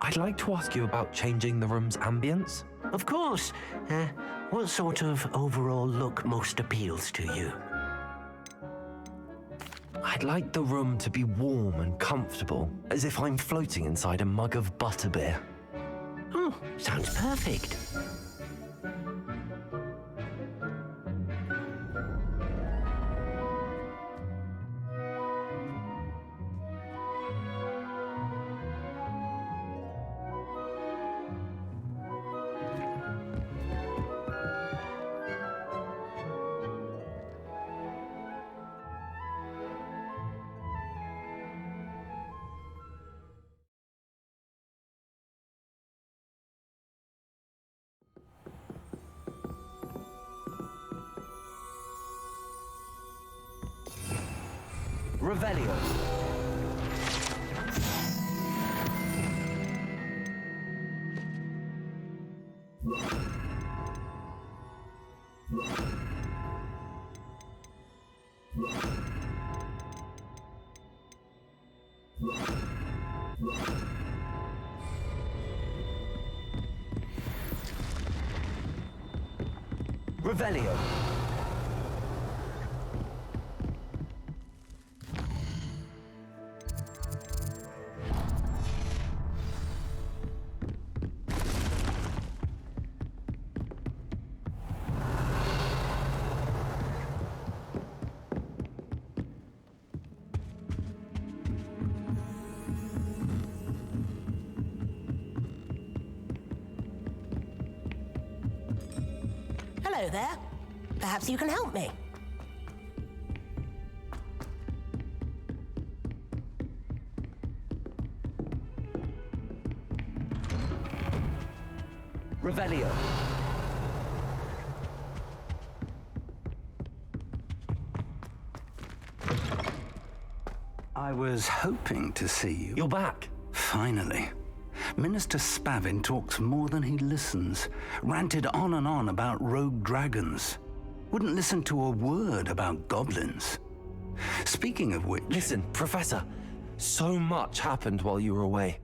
I'd like to ask you about changing the room's ambience. Of course. What sort of overall look most appeals to you? I'd like the room to be warm and comfortable, as if I'm floating inside a mug of butterbeer. Oh, sounds perfect. Revelio. Revelio. Hello there. Perhaps you can help me. Revelio. I was hoping to see you. You're back. Finally. Minister Spavin talks more than he listens. Ranted on and on about rogue dragons. Wouldn't listen to a word about goblins. Speaking of which... Listen, Professor. So much happened while you were away.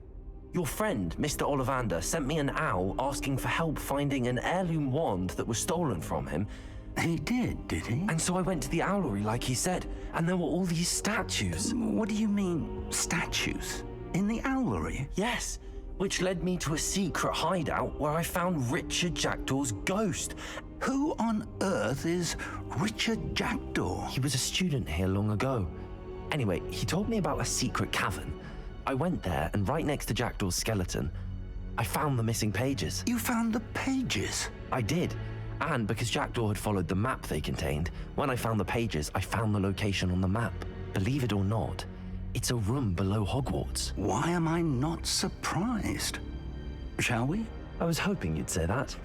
Your friend, Mr. Ollivander, sent me an owl asking for help finding an heirloom wand that was stolen from him. He did he? And so I went to the owlery like he said, and there were all these statues. What do you mean, statues? In the owlery? Yes, which led me to a secret hideout where I found Richard Jackdaw's ghost. Who on earth is Richard Jackdaw? He was a student here long ago. Anyway, he told me about a secret cavern. I went there, and right next to Jackdaw's skeleton, I found the missing pages. You found the pages? I did. And because Jackdaw had followed the map they contained, when I found the pages, I found the location on the map. Believe it or not, it's a room below Hogwarts. Why am I not surprised? Shall we? I was hoping you'd say that.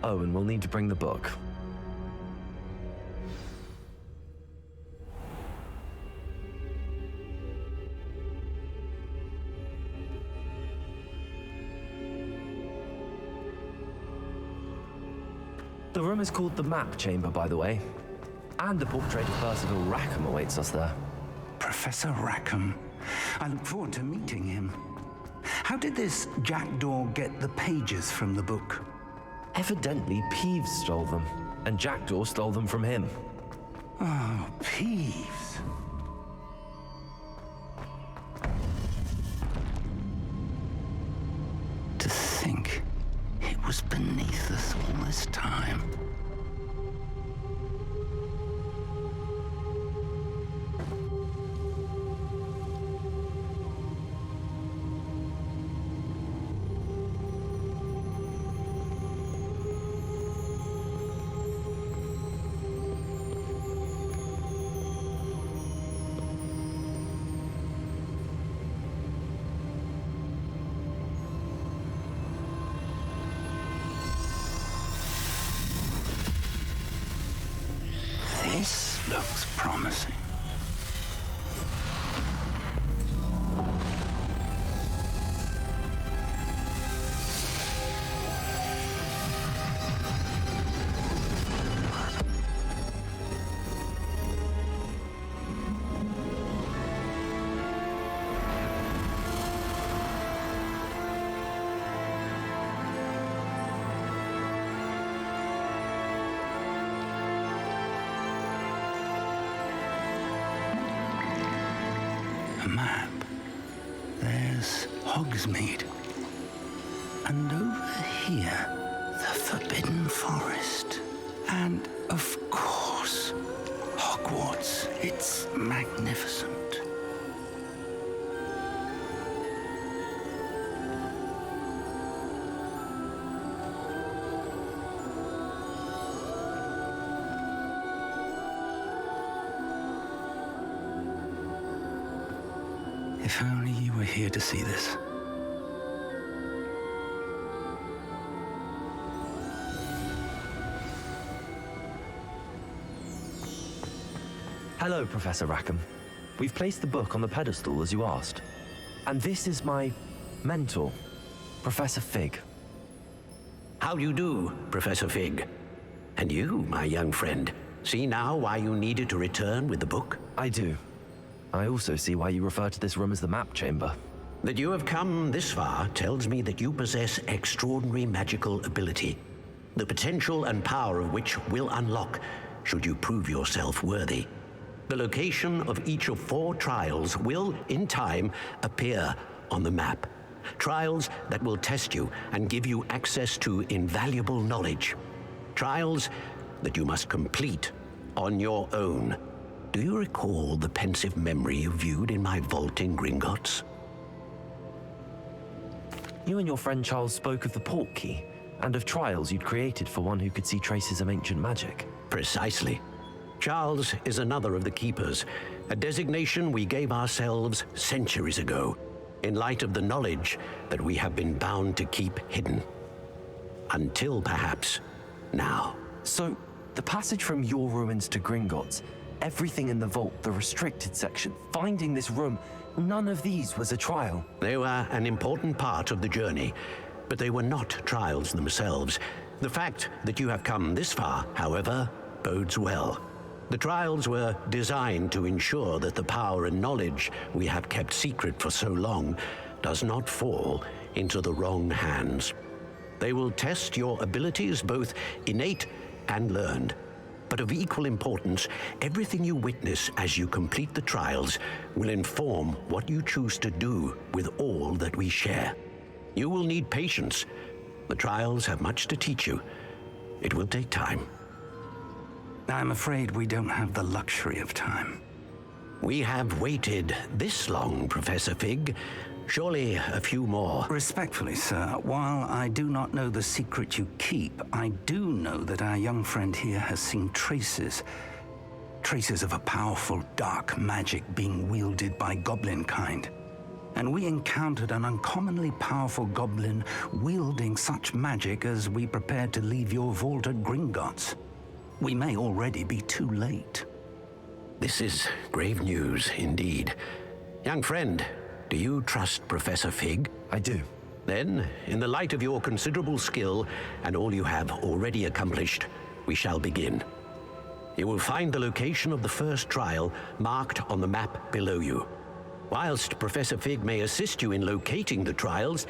Oh, and we'll need to bring the book. The room is called the Map Chamber, by the way. And the portrait of Percival Rackham awaits us there. Professor Rackham. I look forward to meeting him. How did this Jackdaw get the pages from the book? Evidently, Peeves stole them, and Jackdaw stole them from him. Oh, Peeves. To think it was beneath us all this time. This looks promising. Map. There's Hogsmeade. And over here, the Forbidden Forest. And, of course, Hogwarts. It's magnificent. If only you were here to see this. Hello, Professor Rackham. We've placed the book on the pedestal as you asked. And this is my mentor, Professor Fig. How do you do, Professor Fig? And you, my young friend, see now why you needed to return with the book? I do. I also see why you refer to this room as the Map Chamber. That you have come this far tells me that you possess extraordinary magical ability, the potential and power of which will unlock should you prove yourself worthy. The location of each of 4 trials will, in time, appear on the map. Trials that will test you and give you access to invaluable knowledge. Trials that you must complete on your own. Do you recall the pensive memory you viewed in my vault in Gringotts? You and your friend Charles spoke of the Portkey, and of trials you'd created for one who could see traces of ancient magic. Precisely. Charles is another of the Keepers, a designation we gave ourselves centuries ago, in light of the knowledge that we have been bound to keep hidden. Until, perhaps, now. So, the passage from your ruins to Gringotts, everything in the vault, the restricted section, finding this room, none of these was a trial. They were an important part of the journey, but they were not trials themselves. The fact that you have come this far, however, bodes well. The trials were designed to ensure that the power and knowledge we have kept secret for so long does not fall into the wrong hands. They will test your abilities, both innate and learned. But of equal importance, everything you witness as you complete the trials will inform what you choose to do with all that we share. You will need patience. The trials have much to teach you. It will take time. I'm afraid we don't have the luxury of time. We have waited this long, Professor Fig. Surely a few more. Respectfully, sir, while I do not know the secret you keep, I do know that our young friend here has seen traces of a powerful dark magic being wielded by goblin kind. And we encountered an uncommonly powerful goblin wielding such magic as we prepared to leave your vault at Gringotts. We may already be too late. This is grave news indeed. Young friend, do you trust Professor Fig? I do. Then, in the light of your considerable skill and all you have already accomplished, we shall begin. You will find the location of the first trial marked on the map below you. Whilst Professor Fig may assist you in locating the trials,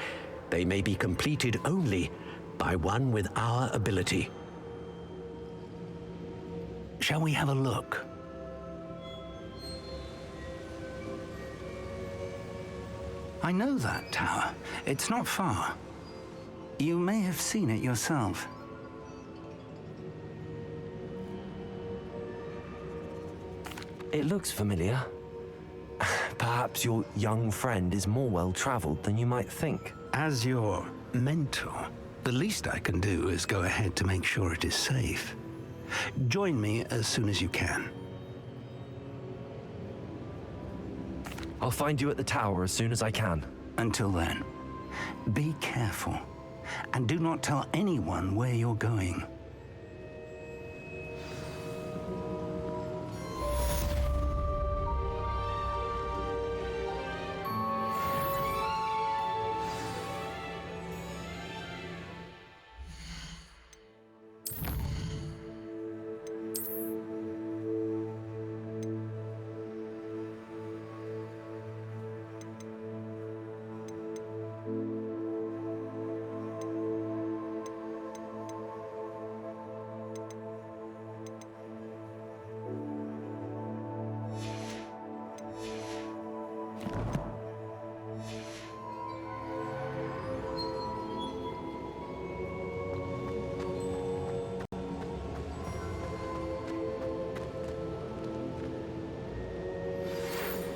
they may be completed only by one with our ability. Shall we have a look? I know that tower. It's not far. You may have seen it yourself. It looks familiar. Perhaps your young friend is more well-traveled than you might think. As your mentor, the least I can do is go ahead to make sure it is safe. Join me as soon as you can. I'll find you at the tower as soon as I can. Until then, be careful, and do not tell anyone where you're going.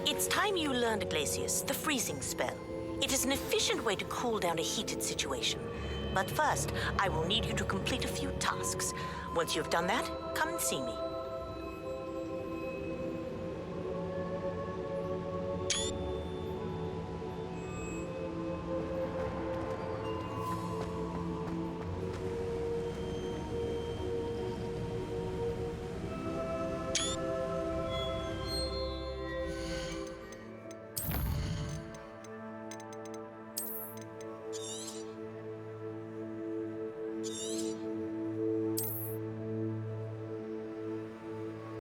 It's time you learned, Glacius, the freezing spell. It is an efficient way to cool down a heated situation. But first, I will need you to complete a few tasks. Once you've done that, come and see me.